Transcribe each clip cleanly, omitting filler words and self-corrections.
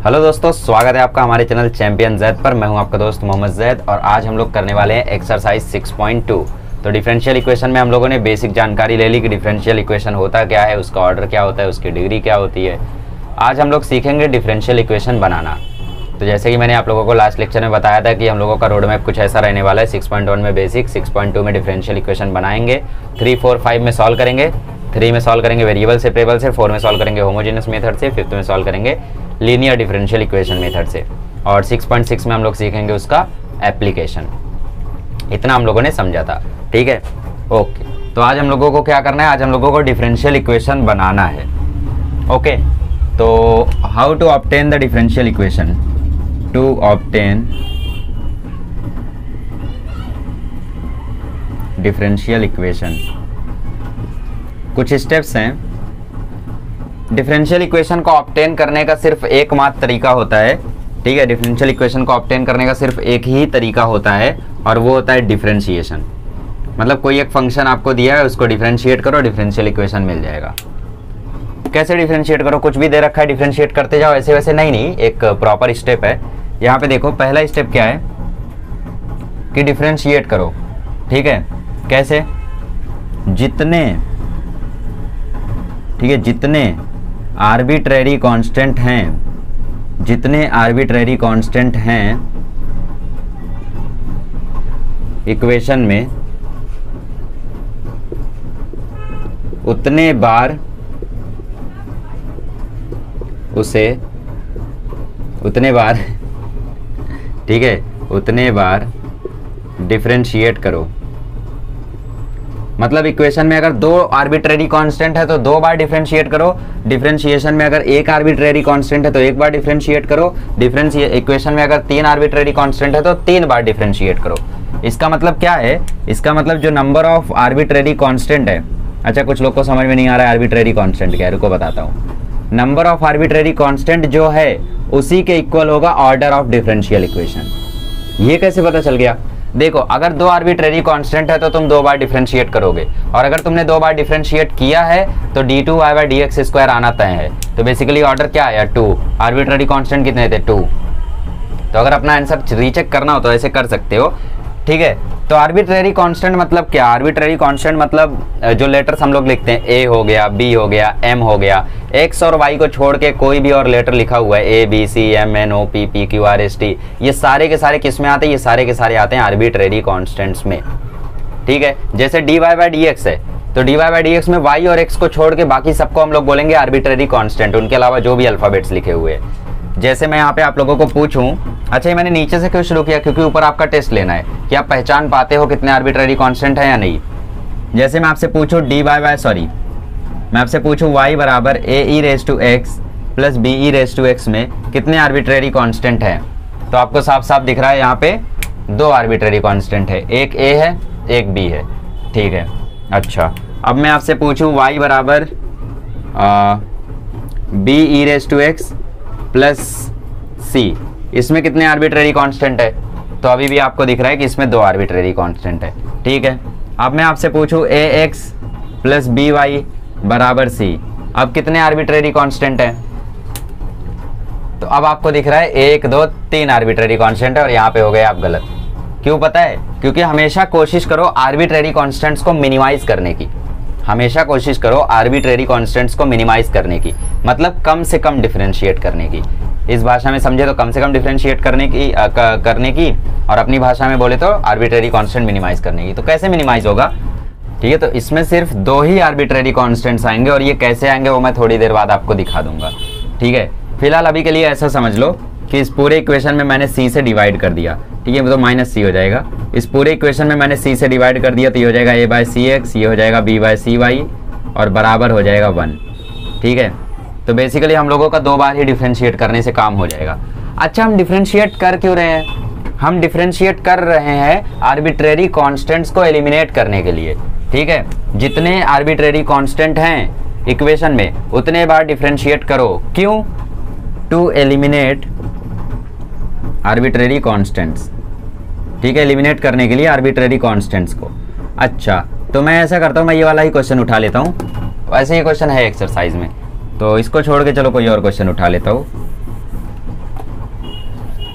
Hello दोस्तों, स्वागत है आपका हमारे चैनल चैंपियन जैद पर। मैं हूं आपका दोस्त मोहम्मद जैद और आज हम लोग करने वाले हैं एक्सरसाइज 6.2। तो डिफरेंशियल इक्वेशन में हम लोगों ने बेसिक जानकारी ले ली कि डिफरेंशियल इक्वेशन होता क्या है, उसका ऑर्डर क्या होता है, उसकी डिग्री क्या होती है। आज हम लोग सीखेंगे डिफरेंशियल इक्वेशन बनाना। तो जैसे कि मैंने आप लोगों को लास्ट लेक्चर में बताया था कि हम लोगों का रोड मैप कुछ ऐसा रहने वाला है। 6.1 में बेसिक, 6.2 में डिफरेंशियल इक्वेशन बनाएंगे, 3, 4, 5 में सॉल्व करेंगे, 3 में सॉल्व करेंगे वेरिएबल से, टेबल से, 4 में सॉल्व करेंगे होमोजेनियस मेथड से, 5th में सॉल्व करेंगे लीनियर डिफरेंशियल इक्वेशन मेथड से और 6.6 में हम लोग सीखेंगे उसका एप्लीकेशन। इतना हम लोगों ने समझा था, ठीक है। ओके, तो आज हम लोगों को क्या करना है, आज हम लोगों को डिफरेंशियल इक्वेशन बनाना है। ओके, तो how to obtain the differential equation. To obtain differential equation, कुछ स्टेप्स हैं। डिफरेंशियल इक्वेशन को ऑब्टेन करने का सिर्फ एकमात्र तरीका होता है, ठीक है। डिफरेंशियल इक्वेशन को ऑब्टेन करने का सिर्फ एक ही तरीका होता है और वो होता है डिफरेंशिएशन। मतलब कोई एक फंक्शन आपको दिया है, उसको डिफरेंशिएट करो, डिफरेंशियल इक्वेशन मिल जाएगा। कैसे डिफरेंशिएट करो, कुछ भी दे रखा है डिफरेंशिएट करते जाओ, ऐसे वैसे नहीं, एक प्रॉपर स्टेप है। यहाँ पे देखो, पहला स्टेप क्या है कि डिफरेंशिएट करो, ठीक है। कैसे? जितने, ठीक है, जितने आर्बिट्रेरी कांस्टेंट हैं, जितने आर्बिट्रेरी कांस्टेंट हैं इक्वेशन में, उतने बार उसे, उतने बार ठीक है, उतने बार डिफरेंशिएट करो। मतलब इक्वेशन में अगर 2 आर्बिट्रेरी कांस्टेंट है तो 2 बार डिफरेंशिएट करो। डिफरेंशिएशन में अगर 1 आर्बिट्रेरी कांस्टेंट है तो 1 बार डिफरेंशिएट करो। इक्वेशन में अगर 3 आर्बिट्रेरी कांस्टेंट है तो 3 बार डिफरेंशिएट करो। इसका मतलब क्या है? इसका मतलब जो नंबर ऑफ आर्बिट्रेरी कांस्टेंट है, अच्छा कुछ लोग को समझ में नहीं आ रहा है आर्बिट्रेरी कांस्टेंट क्या है, रुको बताता हूँ। नंबर ऑफ आर्बिट्रेरी कांस्टेंट जो है उसी के इक्वल होगा ऑर्डर ऑफ डिफरेंशियल इक्वेशन। ये कैसे पता चल गया? देखो, अगर 2 आर्बिट्रेरी कांस्टेंट है तो तुम 2 बार डिफरेंशिएट करोगे और अगर तुमने 2 बार डिफरेंशिएट किया है तो d2y/dx² आना तय है। तो बेसिकली ऑर्डर क्या आया? 2। आर्बिट्रेरी कांस्टेंट कितने थे? 2। तो अगर अपना आंसर रीचेक करना हो तो ऐसे कर सकते हो, ठीक है। तो आर्बिट्रेरी कांस्टेंट मतलब क्या? आर्बिट्रेरी कांस्टेंट मतलब जो लेटर्स हम लोग लिखते हैं, ए हो गया, बी हो गया, एम हो गया, एक्स और वाई को छोड़ के कोई भी और लेटर लिखा हुआ है, A B C M N O P P Q R S T, ये सारे के सारे किस में आते हैं? ये सारे के सारे आते हैं आर्बिट्रेरी कांस्टेंट्स में, ठीक है। जैसे dy/dx है तो dy/dx में y और x को छोड़ के बाकी सबको हम लोग बोलेंगे आर्बिट्रेरी कांस्टेंट, उनके अलावा जो भी अल्फाबेट्स लिखे हुए हैं। जैसे मैं यहाँ पे आप लोगों को पूछूं, अच्छा ये मैंने नीचे से क्यों शुरू किया? क्योंकि ऊपर आपका टेस्ट लेना है कि आप पहचान पाते हो कितने आर्बिट्रेरी कांस्टेंट है या नहीं। जैसे मैं आपसे पूछूं मैं आपसे पूछूं y बराबर ae⁻x प्लस be⁻x में कितने आर्बिट्रेरी कांस्टेंट हैं, तो आपको साफ साफ दिख रहा है यहाँ पे 2 आर्बिट्रेरी कांस्टेंट है, एक a है एक b है, ठीक है। अच्छा, अब मैं आपसे पूछूं y बराबर be⁻x प्लस c, इसमें कितने आर्बिट्रेरी कांस्टेंट है? तो अभी भी आपको दिख रहा है कि इसमें 2 आर्बिट्रेरी कांस्टेंट है, ठीक है। अब मैं आपसे पूछूं ax प्लस by बराबर c, अब कितने आर्बिट्रेरी कांस्टेंट है? तो अब आपको दिख रहा है 1 2 3 आर्बिट्रेरी कांस्टेंट है और यहाँ पे हो गए आप गलत। क्यों पता है? क्योंकि हमेशा कोशिश करो आर्बिट्रेरी कांस्टेंट्स को मिनिमाइज करने की, हमेशा कोशिश करो आर्बिट्रेरी कांस्टेंट्स को मिनिमाइज करने की, मतलब कम से कम डिफरेंशिएट करने की। इस भाषा में समझे तो कम से कम डिफरेंशिएट करने की और अपनी भाषा में बोले तो आर्बिट्रेरी कांस्टेंट मिनिमाइज करने की। तो कैसे मिनिमाइज होगा? ठीक है, तो इसमें सिर्फ 2 ही आर्बिट्रेरी कांस्टेंट्स आएंगे और ये कैसे आएंगे वो मैं थोड़ी देर बाद आपको दिखा दूंगा, ठीक है। फिलहाल अभी के लिए ऐसा समझ लो कि इस पूरे इक्वेशन में मैंने c से डिवाइड कर दिया, ठीक है, तो -c हो जाएगा। इस पूरे इक्वेशन में मैंने c से डिवाइड कर दिया तो ये हो जाएगा a/cx, ये हो जाएगा b/cy और बराबर हो जाएगा 1, ठीक है। तो बेसिकली हम लोगों का 2 बार ही डिफरेंशिएट करने से काम हो जाएगा। अच्छा, हम डिफरेंशिएट कर क्यों रहे हैं? हम डिफरेंशिएट कर रहे हैं आर्बिट्रेरी कांस्टेंट्स को एलिमिनेट करने के लिए, ठीक है। जितने आर्बिट्रेरी कांस्टेंट हैं इक्वेशन में उतने बार डिफरेंशिएट करो। क्यों? टू एलिमिनेट आर्बिट्रेरी कांस्टेंट्स, ठीक है, एलिमिनेट करने के लिए आर्बिट्रेरी कांस्टेंट्स को। अच्छा, तो मैं ऐसा करता हूँ, मैं ये वाला ही क्वेश्चन उठा लेता हूँ। ऐसे ही क्वेश्चन है एक्सरसाइज में, तो इसको छोड़ के चलो कोई और क्वेश्चन उठा लेता हूँ।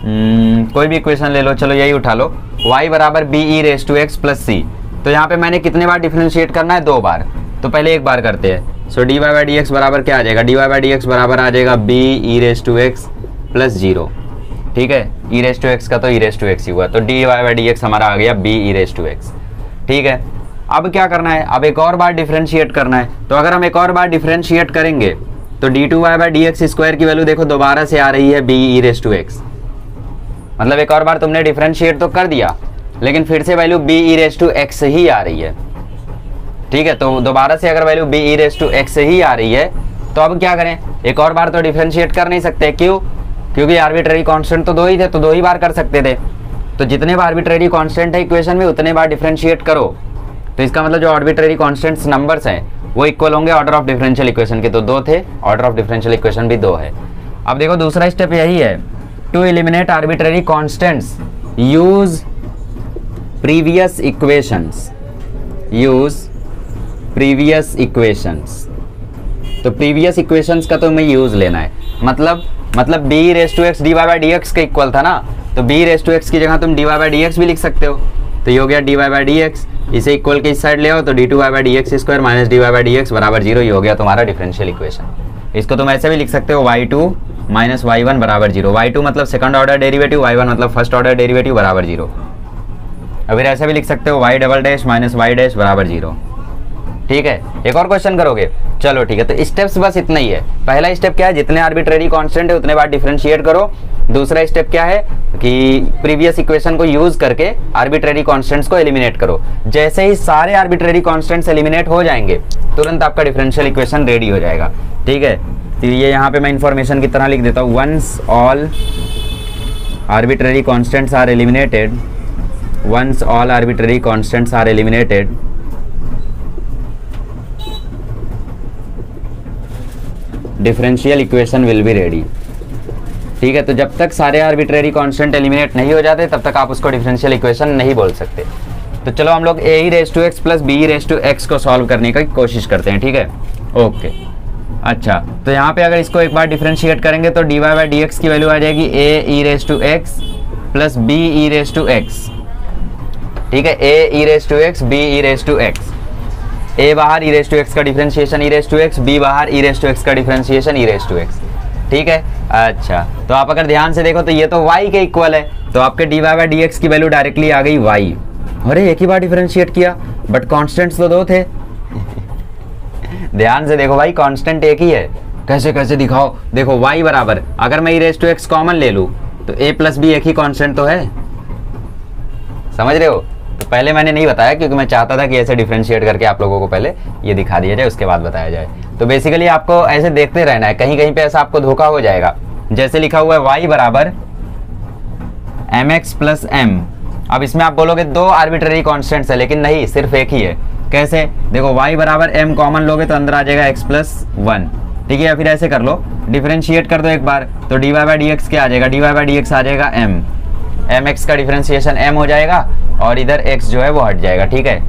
कोई भी इक्वेशन ले लो, चलो यही उठा लो, y बराबर b e raise to x plus c. तो यहाँ पे मैंने कितने बार डिफ्रेंशिएट करना है, 2 बार। तो पहले एक बार करते हैं। So d y by d x बराबर क्या आ जाएगा, d y by d x बराबर आ जाएगा b e raise to x plus 0। ठीक है, ई रेस टू एक्स का तो ई रेस टू एक्स ही हुआ, तो d y by d x हमारा आ गया b e raise to x. ठीक है, अब क्या करना है, अब एक और बार डिफ्रेंशिएट करना है। तो अगर हम एक और बार डिफ्रेंशिएट करेंगे तो d two y by d x square की वैल्यू देखो दोबारा से आ रही है b e raise to x. मतलब एक और बार तुमने डिफ्रेंशिएट तो कर दिया, लेकिन फिर से value b e raise to x ही आ रही है। ठीक है, तो दोबारा से अगर value b e raise to x ही आ रही है तो अब क्या करें, एक और बार तो डिफ्रेंशिएट कर नहीं सकते। क्यों? क्योंकि आर्बिट्रेरी कांस्टेंट तो 2 ही थे, तो 2 ही बार कर सकते थे। तो जितने बार आर्बिट्रेरी कांस्टेंट है इक्वेशन में उतने बार डिफ्रेंशिएट करो। तो इसका मतलब जो आर्बिट्रेरी कांस्टेंट्स नंबर्स हैं वो इक्वल होंगे ऑर्डर ऑफ डिफरेंशियल इक्वेशन के। तो 2 थे, ऑर्डर ऑफ डिफरेंशियल इक्वेशन भी 2 है। अब देखो दूसरा स्टेप यही है, to eliminate arbitrary constants use previous equations. Use previous equations. तो प्रीवियस इक्वेशंस का तो हमें यूज लेना है। मतलब b raise to x d y by d x का इक्वल था ना, तो बी रेस टू एक्स की जगह तुम d y by d x भी लिख सकते हो। तो ये हो गया d y by d x, इसे इक्वल के इस साइड ले आओ तो d two y by d x square minus d y by d x बराबर 0। ये हो गया तुम्हारा डिफरेंशियल इक्वेशन। इसको तुम ऐसे भी लिख सकते हो y2 माइनस y1 बराबर 0। y2 मतलब सेकंड ऑर्डर डेरिवेटिव, y1 मतलब फर्स्ट ऑर्डर डेरिवेटिव बराबर 0। अब फिर ऐसे भी लिख सकते हो y double dash minus y dash बराबर 0। ठीक है, एक और क्वेश्चन करोगे, चलो ठीक है। तो स्टेप्स बस इतना ही है। पहला स्टेप क्या है, जितने आर्बिट्रेरी कांस्टेंट है उतने बार डिफरेंशिएट करो। दूसरा स्टेप क्या है कि प्रीवियस इक्वेशन को यूज करके आर्बिट्रेरी कांस्टेंट्स को एलिमिनेट करो। जैसे ही सारे आर्बिट्रेरी कांस्टेंट्स एलिमिनेट हो जाएंगे तुरंत आपका डिफरेंशियल इक्वेशन रेडी हो जाएगा। ठीक है, तो ये यहाँ पे मैं इंफॉर्मेशन की तरह लिख देता हूँ, once all arbitrary constants are eliminated, once all arbitrary constants are eliminated, differential equation will be ready. ठीक है, तो जब तक सारे आर्बिट्रेरी कांस्टेंट एलिमिनेट नहीं हो जाते तब तक आप उसको डिफरेंशियल इक्वेशन नहीं बोल सकते। तो चलो हम लोग a e raise to x plus b e raise to x को सॉल्व करने की कोशिश करते हैं। ठीक है, ओके। अच्छा, तो यहाँ पे अगर इसको एक बार डिफरेंशिएट करेंगे तो d y by d x की वैल्यू आ जाएगी a e raise to x plus b e raise to x. ठीक है, a e raise to x b e raise to x. A बाहर ई रेस टू एक्स का differentiation e raise to x, b बाहर e raise to x का differentiation e raise to x. ठीक है, अच्छा तो आप अगर ध्यान से देखो तो ये तो y के इक्वल है, तो आपके d y by d x की वैल्यू डायरेक्टली आ गई y। अरे एक ही बार डिफरेंशिएट किया बट कांस्टेंट्स तो 2 थे। ध्यान से देखो भाई, कांस्टेंट एक ही है। कैसे कैसे दिखाओ, देखो y बराबर, अगर मैं ई रेस टू एक्स कॉमन ले लूँ तो a प्लस बी एक ही कांस्टेंट तो है। समझ रहे हो? तो पहले मैंने नहीं बताया क्योंकि मैं चाहता था कि ऐसे डिफरेंशिएट करके आप लोगों को पहले ये दिखा दिया जाए, उसके बाद बताया जाए। तो बेसिकली आपको ऐसे देखते रहना है, कहीं कहीं पे ऐसा आपको धोखा हो जाएगा। जैसे लिखा हुआ है y बराबर mx प्लस m। अब इसमें आप बोलोगे 2 आर्बिट्रेरी कॉन्स्टेंट्स है, लेकिन नहीं, सिर्फ एक ही है। कैसे? देखो y बराबर m कॉमन लोगे तो अंदर आ जाएगा x प्लस 1। ठीक है, या फिर ऐसे कर लो, डिफरेंशिएट कर दो एक बार तो d y by d x क्या आ जाएगा, d y by d x आ जाएगा m, mx का डिफरेंशिएशन m हो जाएगा और इधर x जो है वो हट जाएगा। ठीक है,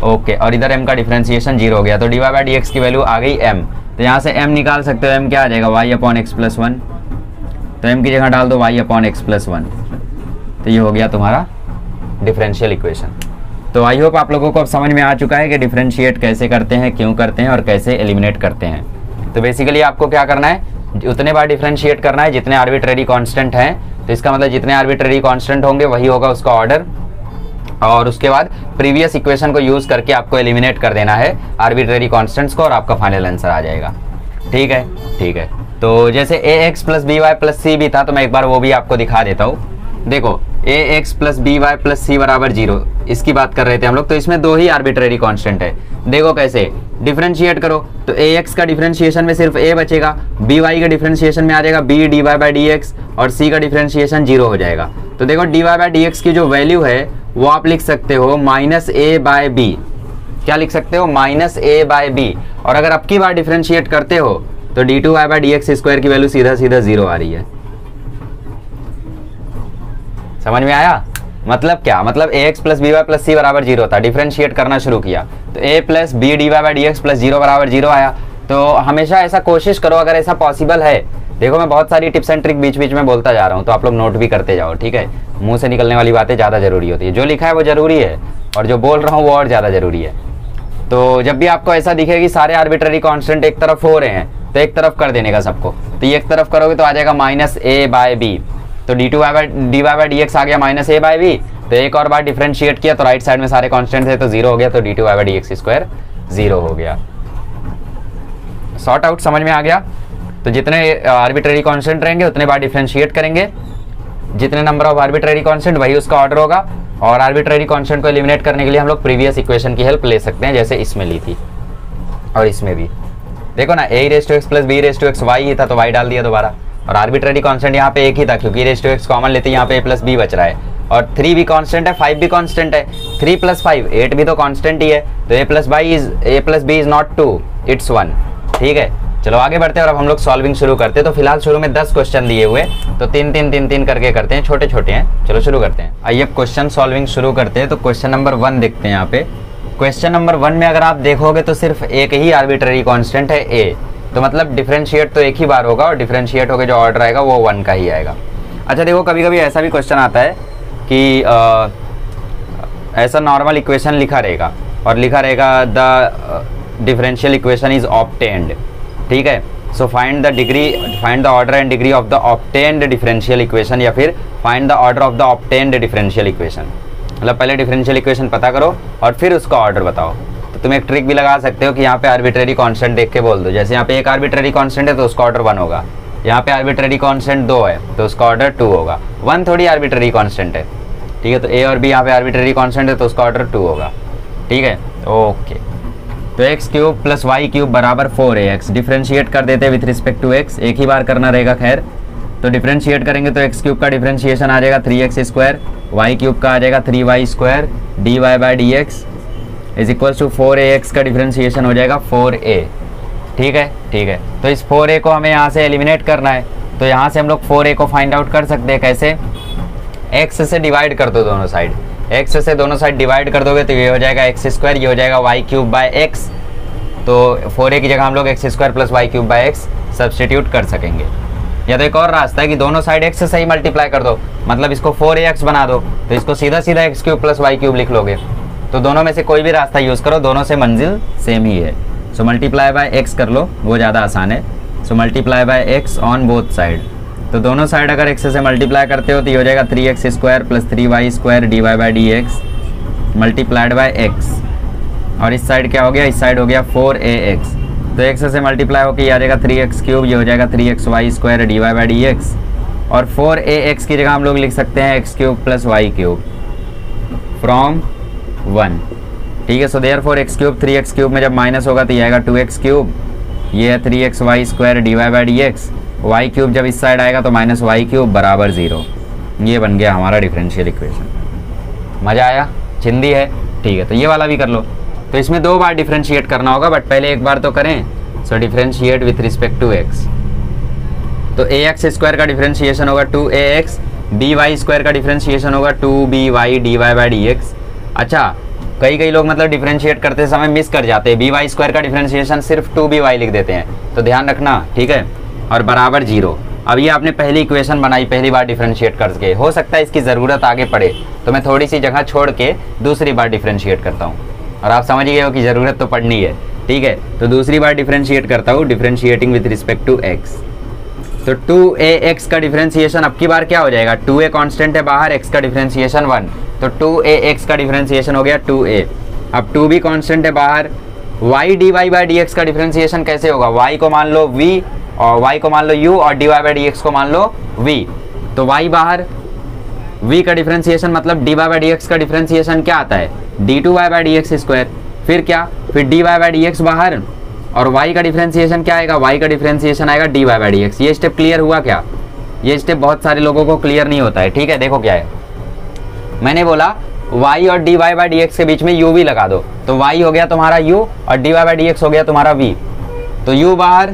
ओके, और इधर m का डिफरेंशिएशन 0 हो गया, तो d y by d x की वैल्यू आ गई m। तो यहाँ से m निकाल सकते हो, m क्या आ जाएगा y अपॉन एक्स प्लस 1। तो m की जगह डाल दो y अपॉन एक्स प्लस 1। तो ये हो गया तुम्हारा डिफरेंशियल इक्वेशन। तो आई होप आप लोगों को अब समझ में आ चुका है कि डिफरेंशिएट कैसे करते हैं, क्यों करते हैं और कैसे एलिमिनेट करते हैं। तो बेसिकली आपको क्या करना है, उतने बार डिफरेंशिएट करना है जितने आर्बिट्रेरी कांस्टेंट हैं। तो इसका मतलब जितने आर्बिट्रेरी कांस्टेंट होंगे वही होगा उसका ऑर्डर, और उसके बाद प्रीवियस इक्वेशन को यूज करके आपको एलिमिनेट कर देना है आर्बिट्रेरी कांस्टेंट्स को और आपका फाइनल आंसर आ जाएगा। ठीक है, ठीक है। तो जैसे a x plus b y plus c भी था, तो मैं एक बार वो भी आपको दिखा देता हूँ। देखो a x plus b y plus c बराबर 0, इसकी बात कर रहे थे हम लोग। तो इसमें 2 ही आर्बिट्रेरी कांस्टेंट है। देखो कैसे डिफरेंशिएट करो तो ए एक्स का डिफरेंशिएशन में सिर्फ ए बचेगा, बी वाई का डिफरेंशिएशन में आ जाएगा B d y by d x, और सी का डिफरेंशिएशन 0 हो जाएगा। तो देखो D y by d x की जो वैल्यू है वो आप लिख सकते हो माइनस ए बाय बी। क्या लिख सकते हो? Minus a by b. और अगर अब की बार डिफरेंशिएट करते हो तो d two y by d x square की वैल्यू सीधा सीधा 0 आ रही है। समझ में आया? मतलब क्या? मतलब a x plus b y plus c बराबर 0 था, डिफरेंशिएट करना शुरू किया तो a plus b d y by d x plus 0 बराबर 0 आया। तो हमेशा ऐसा कोशिश करो, अगर ऐसा पॉसिबल है देखो मैं बहुत सारी टिप्स एंड ट्रिक बीच बीच में बोलता जा रहा हूँ, तो आप लोग नोट भी करते जाओ, ठीक है। मुंह से निकलने वाली बातें ज़्यादा जरूरी होती है, जो लिखा है वो जरूरी है और जो बोल रहा हूँ वो और ज़्यादा जरूरी है। तो जब भी आपको ऐसा दिखे कि सारे आर्बिट्ररी कांस्टेंट एक तरफ हो रहे हैं तो एक तरफ कर देने का सबको। तो ये एक तरफ करोगे तो आ जाएगा -a/b, तो d/dx आ गया -a/b। तो एक और बार डिफरेंशिएट किया तो राइट साइड में सारे कांस्टेंट थे तो 0 हो गया, तो d2/dx² 0 हो गया। सॉर्ट आउट समझ में आ गया। तो जितने आर्बिट्ररी कांस्टेंट रहेंगे उतने बार डिफरेंशिएट करेंगे, जितने नंबर ऑफ आर्बिट्ररी कांस्टेंट वही उसका ऑर्डर होगा। और आर्बिट्ररी कांस्टेंट को एलिमिनेट करने के लिए हम लोग प्रीवियस इक्वेशन की हेल्प ले सकते हैं, जैसे इसमें ली थी और इसमें भी। देखो ना a⁻x + b⁻x y ही था तो y डाल दिया दोबारा, और आर्बिट्ररी कांस्टेंट यहाँ पे एक ही था क्योंकि a⁻x कॉमन लेते यहाँ पे a + b बच रहा है, और 3 भी कांस्टेंट है, 5 भी कांस्टेंट है। 3 + 5 8 भी तो कांस्टेंट ही है, तो a + b is not 2 it's 1। ठीक है, चलो आगे बढ़ते हैं और अब हम लोग सॉल्विंग शुरू करते हैं। तो फिलहाल शुरू में 10 क्वेश्चन दिए हुए, तो 3-3 करके करते हैं, छोटे छोटे हैं। चलो शुरू करते हैं। आइए अब क्वेश्चन सॉल्विंग शुरू करते हैं। तो क्वेश्चन नंबर 1 देखते हैं यहाँ पे। क्वेश्चन नंबर 1 में अगर आप देखोगे तो सिर्फ एक ही आर्बिट्ररी कांस्टेंट है a, तो मतलब डिफरेंशिएट तो एक ही बार होगा और डिफरेंशिएट होकर जो ऑर्डर आएगा वो 1 का ही आएगा। अच्छा देखो, कभी कभी ऐसा भी क्वेश्चन आता है कि ऐसा नॉर्मल इक्वेशन लिखा रहेगा और लिखा रहेगा the differential equation is obtained. ठीक है, so find the order and degree of the obtained differential equation, या फिर find the order of the obtained differential equation. मतलब पहले डिफरेंशियल इक्वेशन पता करो और फिर उसका ऑर्डर बताओ। तो तुम एक ट्रिक भी लगा सकते हो कि यहाँ पे आर्बिट्ररी कांस्टेंट देख के बोल दो। जैसे यहाँ पे एक आर्बिट्ररी कांस्टेंट है तो उसका ऑर्डर 1 होगा, यहाँ पे आर्बिट्ररी कांस्टेंट 2 है तो उसका ऑर्डर 2 होगा। 1 थोड़ी आर्बिट्ररी कांस्टेंट है, ठीक है। तो a और b यहाँ पे आर्बिट्ररी कांस्टेंट है तो उसका ऑर्डर 2 होगा। ठीक है, ओके। तो x³ + y³ बराबर 4ax। डिफरेंशिएट कर देते हैं विथ रिस्पेक्ट टू x, एक ही बार करना रहेगा। खैर, तो डिफरेंशिएट करेंगे तो x³ का डिफरेंशिएशन आ जाएगा 3x², y³ का आ जाएगा 3y², dy/dx is equal to 4ax का डिफरेंशिएशन हो जाएगा 4a। ठीक है, ठीक है। तो इस 4a को हमें यहाँ से एलिमिनेट करना है, तो यहाँ से हम लोग 4a को फाइंड आउट कर सकते हैं। कैसे? x से डिवाइड कर दो दोनों साइड, x से दोनों साइड डिवाइड कर दोगे तो ये हो जाएगा x², ये हो जाएगा y³/x। तो 4a की जगह हम लोग x² + y³/x सब्सटीट्यूट कर सकेंगे। या तो एक और रास्ता है कि दोनों साइड x से ही मल्टीप्लाई कर दो, मतलब इसको 4ax बना दो, तो इसको सीधा सीधा x³ + y³ लिख लोगे। तो दोनों में से कोई भी रास्ता यूज़ करो, दोनों से मंजिल सेम ही है। सो मल्टीप्लाई बाय x कर लो, वो ज़्यादा आसान है। So multiply by x on both side. तो दोनों साइड अगर x से मल्टीप्लाई करते हो तो ये हो जाएगा 3x² + 3y² dy/dx multiplied by x। और इस साइड क्या हो गया? इस साइड हो गया 4ax। तो x से मल्टीप्लाई होकर ये आ जाएगा 3x³, ये हो जाएगा 3xy² dy/dx। और 4ax की जगह हम लोग लिख सकते हैं x³ + y³ फ्रॉम 1। ठीक है, सो देयरफॉर x³ 3x³ में जब माइनस होगा तो ये आएगा 2x³, ये है 3xy² dy/dx। y³ जब इस साइड आएगा तो -y³ बराबर 0। ये बन गया हमारा डिफरेंशियल इक्वेशन। मज़ा आया? चिंदी है? ठीक है, तो ये वाला भी कर लो। तो इसमें 2 बार डिफरेंशिएट करना होगा, बट पहले एक बार तो करें। So differentiate with respect to x। तो ax² का डिफरेंशिएशन होगा 2ax, by² का डिफरेंशिएशन होगा 2by dy/dx। अच्छा, कई लोग मतलब डिफरेंशिएट करते समय मिस कर जाते हैं, by² का डिफरेंशिएशन सिर्फ 2by लिख देते हैं, तो ध्यान रखना। ठीक है, और बराबर 0। अब ये आपने पहली इक्वेशन बनाई, पहली बार डिफरेंशिएट करके, हो सकता है इसकी ज़रूरत आगे पड़े तो मैं थोड़ी सी जगह छोड़ के दूसरी बार डिफरेंशिएट करता हूँ, और आप समझ गए हो कि ज़रूरत तो पड़नी है। ठीक है, तो दूसरी बार डिफरेंशिएट करता हूँ, differentiating with respect to x। तो 2ax का डिफरेंशिएशन अब की बार क्या हो जाएगा? 2a कांस्टेंट है बाहर, x का डिफरेंशिएशन 1, तो 2ax का डिफरेंशिएशन हो गया 2a। अब 2 भी कांस्टेंट है बाहर, y dy/dx का डिफरेंशिएशन कैसे होगा? y को मान लो v और y को मान लो u और dy/dx को मान लो v। तो y बाहर, v का डिफरेंशिएशन मतलब dy/dx का डिफरेंशिएशन क्या आता है? d2y/dx²। फिर क्या? फिर dy/dx बाहर, और y का डिफरेंशिएशन क्या आएगा? y का डिफरेंशिएशन आएगा dy/dx। ये स्टेप क्लियर हुआ क्या? ये स्टेप बहुत सारे लोगों को क्लियर नहीं होता है। ठीक है, देखो क्या है, मैंने बोला y और dy/dx के बीच में u भी लगा दो, तो y हो गया तुम्हारा u और dy/dx हो गया तुम्हारा v। तो u बाहर,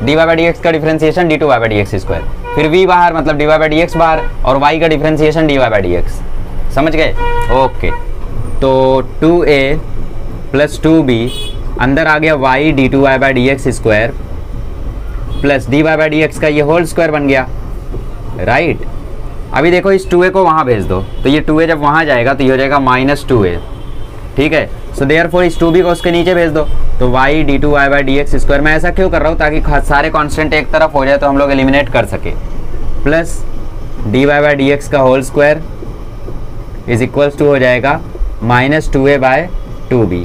dy/dx का डिफरेंशिएशन d2y/dx², फिर v बाहर मतलब dy/dx बाहर, और y का डिफरेंशिएशन dy/dx। समझ गए? ओके, तो 2a + 2b, अंदर आ गया y d2y/dx², plus d y by d x का ये होल स्क्वायर बन गया, राइट। अभी देखो इस 2a को वहाँ भेज दो, तो ये 2a जब वहाँ जाएगा तो ये हो जाएगा -2a, ठीक है। सो देयरफॉर इस 2b को उसके नीचे भेज दो, तो y d two y by d x square. मैं ऐसा क्यों कर रहा हूँ, ताकि सारे कॉन्स्टेंट एक तरफ हो जाए तो हम लोग एलिमिनेट कर सके, plus d y by d x का whole square is equals to हो जाएगा -2a बाय 2b।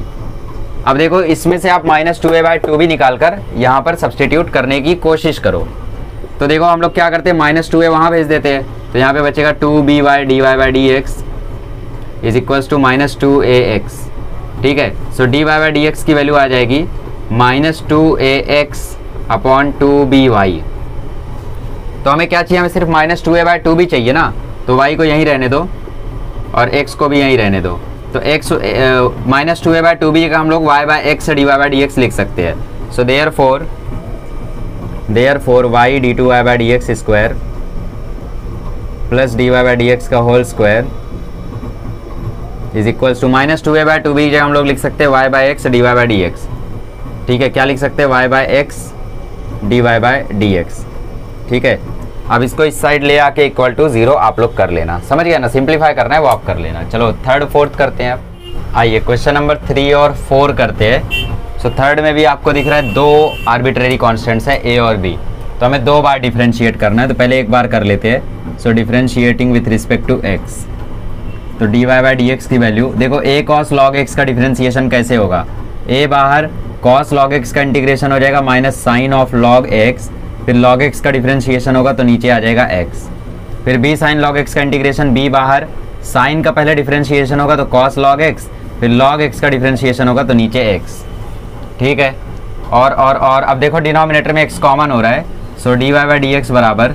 अब देखो इसमें से आप -2a बाय 2b निकाल कर यहाँ पर सब्सटीट्यूट करने की कोशिश करो। तो देखो हम लोग क्या करते हैं, -2a वहाँ भेज देते हैं, तो यहाँ पे बचेगा 2b by d y by d x is equals to -2ax, ठीक है। So d y by d x की वैल्यू आ जाएगी -2ax अपॉन 2by। तो हमें क्या चाहिए, हमें सिर्फ -2a बाई 2b चाहिए ना, तो y को यहीं रहने दो और x को भी यहीं रहने दो। तो x -2a बाई 2b का हम लोग y by x d y by d x लिख सकते हैं। So therefore y d two y by d x square plus d y by d x का whole square is equals to -2a by 2b जगह हम लोग लिख सकते हैं y by x d y by d x, ठीक है। क्या लिख सकते हैं, y by x d y by d x, ठीक है। अब इसको इस साइड ले आके इक्वल टू 0 आप लोग कर लेना, समझ गया ना, सिंप्लीफाई करना है वो आप कर लेना। चलो थर्ड फोर्थ करते हैं अब। आइए क्वेश्चन नंबर 3 और 4 करते हैं। सो थर्ड में भी आपको दिख रहा है 2 आर्बिट्रेरी कॉन्स्टेंट्स हैं a और b, तो हमें 2 बार डिफ्रेंशिएट करना है, तो पहले एक बार कर लेते हैं। So differentiating with respect to x, तो d y by d x की वैल्यू देखो, a cos log x का डिफ्रेंशिएशन कैसे होगा, a बाहर cos log x का इंटीग्रेशन हो जाएगा minus sine of log x, फिर log x का डिफ्रेंशिएशन होगा तो नीचे आ जाएगा x, फिर b साइन log x का इंटीग्रेशन, b बाहर साइन का पहले डिफ्रेंशिएशन होगा तो cos log x, फिर log x का डिफ्रेंशिएशन होगा तो नीचे x, ठीक है। और अब देखो डिनोमिनेटर में x कॉमन हो रहा है, so d y by d x बराबर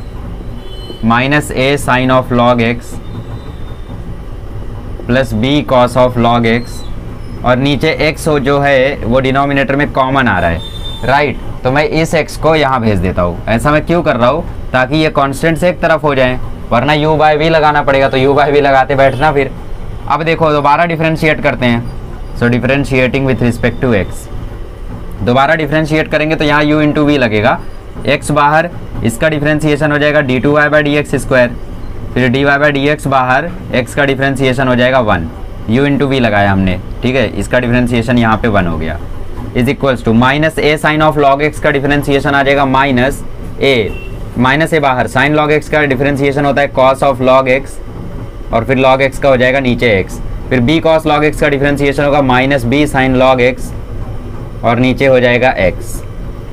-a sine of log x plus b cos of log x, और नीचे x हो जो है वो डिनोमिनेटर में कॉमन आ रहा है, राइट। तो मैं इस x को यहाँ भेज देता हूँ। ऐसा मैं क्यों कर रहा हूँ, ताकि ये कांस्टेंट से एक तरफ हो जाए, वरना u बाई v लगाना पड़ेगा, तो u बाई v लगाते बैठना फिर। अब देखो दोबारा डिफ्रेंशिएट करते हैं, so differentiating with respect to x, दोबारा डिफ्रेंशिएट करेंगे तो यहाँ u इंटू वी लगेगा, x बाहर इसका डिफ्रेंशिएशन हो जाएगा d two y by d x square, फिर d y by d x बाहर x का डिफ्रेंशिएशन हो जाएगा 1, u इंटू वी लगाया हमने, ठीक है। इसका डिफ्रेंशिएशन यहाँ पे 1 हो गया, is equals to -a sine of log x का डिफ्रेंशिएशन आ जाएगा -a बाहर साइन log x का डिफ्रेंशिएशन होता है cos ऑफ log x, और फिर log x का हो जाएगा नीचे x, फिर b cos log x का डिफ्रेंशिएशन होगा -b साइन log x, और नीचे हो जाएगा x,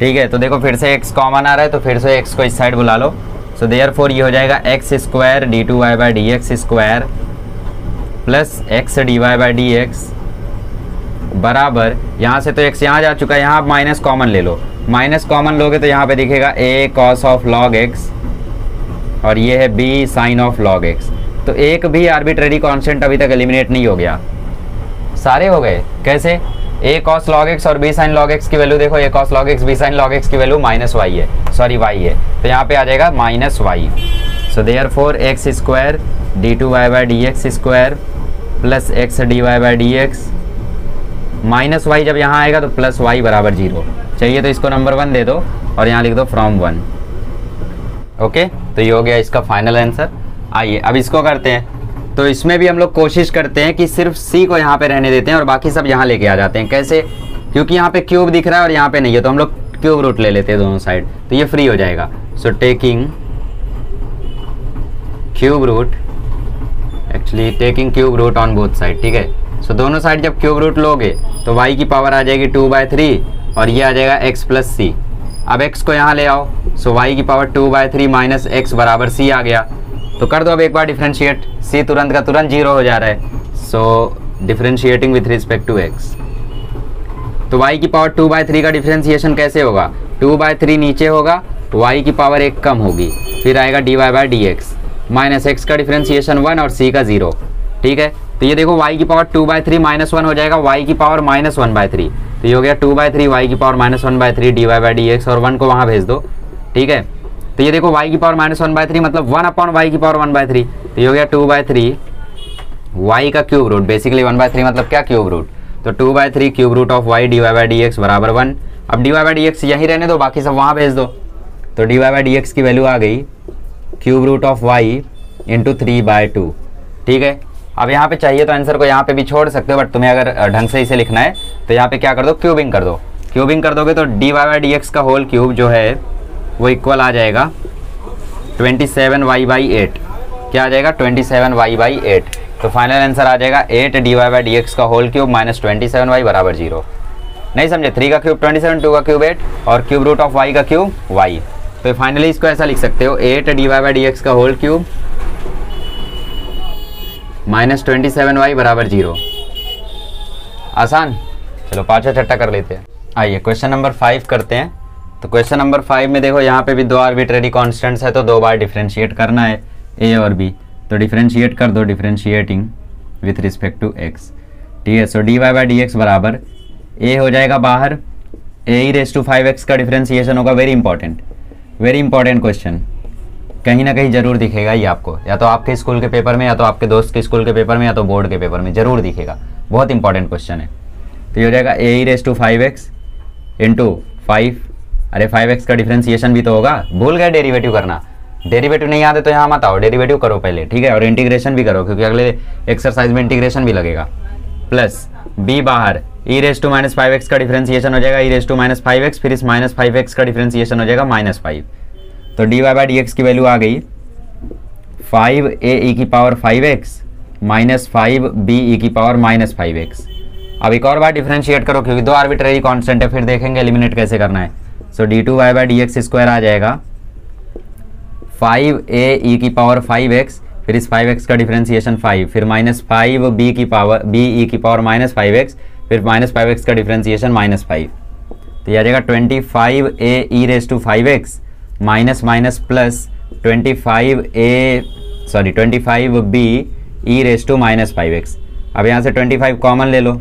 ठीक है। तो देखो फिर से x कॉमन आ रहा है, तो फिर से x को इस साइड बुला लो, सो देयरफॉर ये हो जाएगा x square d two y by d x square plus x d y by d x बराबर, यहाँ से तो x यहाँ जा चुका है, यहाँ आप माइनस कॉमन ले लो, माइनस कॉमन लोगे तो यहाँ पे दिखेगा a cos of log x, और ये है b sine of log x। तो एक भी आर्बिट्रेरी कांस्टेंट अभी तक एलिमिनेट नहीं हो गया, सारे हो गए। कैसे, a cos log x और b sin log x की वैल्यू देखो, a cos log x b sin log x की वैल्यू -y है, सॉरी y है, तो यहाँ पे आ जाएगा -y। So therefore x square d two y by d x square plus x d y by d x -y जब यहाँ आएगा तो प्लस y बराबर 0 चाहिए, तो इसको नंबर 1 दे दो और यहाँ लिख दो फ्रॉम 1, ओके। तो ये हो गया इसका फाइनल आंसर। आइए अब इसको करते हैं, तो इसमें भी हम लोग कोशिश करते हैं कि सिर्फ c को यहाँ पे रहने देते हैं और बाकी सब यहाँ लेके आ जाते हैं। कैसे, क्योंकि यहाँ पे क्यूब दिख रहा है और यहाँ पे नहीं है, तो हम लोग क्यूब रूट ले लेते हैं दोनों साइड, तो ये फ्री हो जाएगा। So taking cube root, actually taking cube root on both side, ठीक है। सो दोनों साइड जब क्यूब रूट लोगे तो y की पावर आ जाएगी 2/3 और ये आ जाएगा x प्लस सी। अब x को यहाँ ले आओ, सो y की पावर 2/3 माइनस x बराबर c आ गया। तो कर दो अब एक बार डिफ्रेंशिएट, c तुरंत का तुरंत 0 हो जा रहा है। So differentiating with respect to x, तो y की पावर 2/3 का डिफ्रेंशिएशन कैसे होगा, 2/3 नीचे होगा, y की पावर 1 कम होगी, फिर आएगा dy by d x minus x का डिफ्रेंशिएशन 1 और c का 0, ठीक है। तो ये देखो y की पावर 2/3 माइनस 1 हो जाएगा, y की पावर -1/3, तो ये हो गया 2/3 y की power -1/3 dy by d x, और 1 को वहाँ भेज दो, ठीक है। तो ये देखो y की पावर -1/3 मतलब 1 अपॉन y की पावर 1/3, तो ये हो गया 2/3 y का क्यूब रूट, बेसिकली 1/3 मतलब क्या क्यूब रूट, तो 2/3 cube root of y dy by d x बराबर 1। अब dy बाई डी एक्स यहीं रहने दो, बाकी सब वहाँ भेज दो, तो dy बाई डी एक्स की वैल्यू आ गई cube root of y into 3/2। ठीक है, अब यहाँ पे चाहिए तो आंसर को यहाँ पे भी छोड़ सकते हो, बट तुम्हें अगर ढंग से इसे लिखना है तो यहाँ पे क्या कर दो, क्यूबिंग कर दो। क्यूबिंग कर दोगे तो dy बाई डी एक्स का होल क्यूब जो है वो इक्वल आ जाएगा 27y/8। क्या आ जाएगा, 27y/8। तो फाइनल आंसर आ जाएगा 8 dy बाई डी एक्स का होल क्यूब माइनस 27y बराबर 0। नहीं समझे, 3 का क्यूब 27, 2 का क्यूब 8 और क्यूब रूट ऑफ y का क्यूब y। तो फाइनली इसको ऐसा लिख सकते हो 8 dy बाई डी एक्स का होल क्यूब माइनस 27y बराबर 0। आसान। चलो पाँचवा छठा कर लेते हैं। आइए क्वेश्चन नंबर 5 करते हैं। तो क्वेश्चन नंबर 5 में देखो यहाँ पे भी दो आर्बिट्रेरी कॉन्स्टेंट्स है, तो दो बार डिफरेंशिएट करना है a और b। तो डिफरेंशिएट कर दो, differentiating with respect to x। ठीक है, so dy by d x बराबर a हो जाएगा बाहर, a e⁵ का डिफरेंशिएशन होगा। वेरी इंपॉर्टेंट क्वेश्चन, कहीं ना कहीं जरूर दिखेगा ये आपको, या तो आपके स्कूल के पेपर में, या तो आपके दोस्त के स्कूल के पेपर में, या तो बोर्ड के पेपर में जरूर दिखेगा। बहुत इंपॉर्टेंट क्वेश्चन है। तो ये हो जाएगा a e⁵ इंटू 5। अरे 5x का डिफरेंशिएशन भी तो होगा, भूल गए डेरिवेटिव करना। डेरिवेटिव नहीं आते तो यहाँ मत आओ, डेरिवेटिव करो पहले। ठीक है, और इंटीग्रेशन भी करो क्योंकि अगले एक्सरसाइज में इंटीग्रेशन भी लगेगा। प्लस b बाहर, e⁻⁵ का डिफरेंशिएशन हो जाएगा e⁻⁵, फिर इस -5x का डिफरेंशिएशन हो जाएगा -5। तो dy बाई डी एक्स की वैल्यू आ गई 5a⁵ माइनस 5b⁵ अब एक और बार डिफरेंशिएट करो क्योंकि दो आर्बिट्रेरी कांस्टेंट है, फिर देखेंगे एलिमिनेट कैसे करना है। So d2y by d x square आ जाएगा 5a⁵, फिर इस 5x का डिफरेंशिएशन 5, फिर माइनस 5b⁵ फिर माइनस 5x का डिफरेंशिएशन -5। तो यह आ जाएगा 25a minus minus plus 25b⁵ अब यहाँ से 25 कॉमन ले लो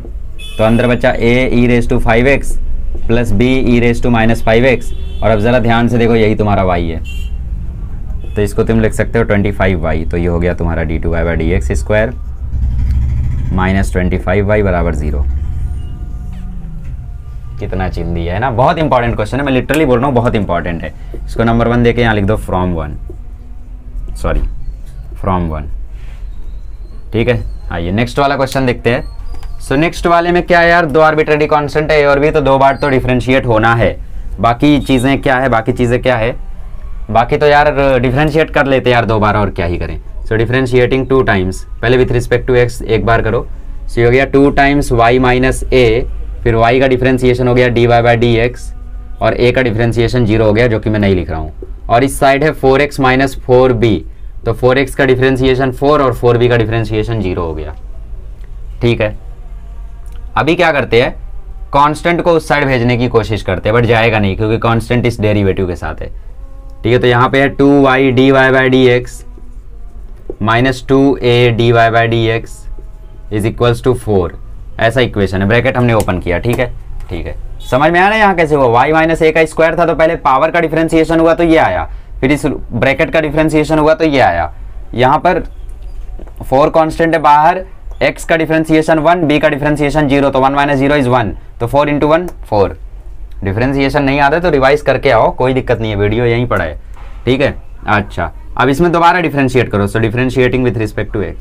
तो अंदर बचा a⁵ प्लस b⁵ और अब ज़रा ध्यान से देखो यही तुम्हारा y है, तो इसको तुम लिख सकते हो 25y। तो ये हो गया तुम्हारा d2y by d x square minus 25y बराबर 0। कितना चिन्ह दिया है ना, बहुत इंपॉर्टेंट क्वेश्चन है। मैं लिटरली बोल रहा हूँ बहुत इंपॉर्टेंट है। इसको नंबर 1 देके यहाँ लिख दो फ्रॉम 1। ठीक है, आइए नेक्स्ट वाला क्वेश्चन देखते हैं। सो नेक्स्ट वाले में क्या है यार, दो आर्बिट्रेरी कांस्टेंट है a और b, तो दो बार तो डिफरेंशिएट होना है। बाकी चीज़ें क्या है, बाकी तो यार डिफरेंशिएट कर लेते हैं यार दो बार, और क्या ही करें। सो डिफरेंशिएटिंग 2 टाइम्स, पहले विथ रिस्पेक्ट टू x एक बार करो। सो हो गया 2 टाइम्स y माइनस a, फिर y का डिफरेंशिएशन हो गया dy बाई डी एक्स और a का डिफरेंशिएशन 0 हो गया, जो कि मैं नहीं लिख रहा हूँ। और इस साइड है 4x माइनस 4b, तो 4x का डिफरेंशिएशन 4 और 4b का डिफरेंशिएशन 0 हो गया। ठीक है, अभी क्या करते हैं, कांस्टेंट को उस साइड भेजने की कोशिश करते हैं, बट जाएगा नहीं क्योंकि कांस्टेंट इस डेरिवेटिव के साथ है। ठीक है, तो यहाँ पे है 2y dy by d x minus 2a dy by d x is equals to 4, ऐसा इक्वेशन है। ब्रैकेट हमने ओपन किया। ठीक है, समझ में आ रहा है यहाँ कैसे हुआ। y माइनस a का स्क्वायर था तो पहले पावर का डिफरेंशिएशन हुआ तो ये आया, फिर इस ब्रैकेट का डिफरेंशिएशन हुआ तो ये आया। यहाँ पर 4 कांस्टेंट है बाहर, x का डिफरेंशिएशन 1, b का डिफरेंशिएशन 0, तो 1 माइनस 0 इज 1, तो 4 इंटू 1 4। डिफरेंशिएशन नहीं आता तो रिवाइज करके आओ, कोई दिक्कत नहीं है, वीडियो यहीं पड़ा है। ठीक है, अच्छा अब इसमें दोबारा डिफरेंशिएट करो। So differentiating with respect to x।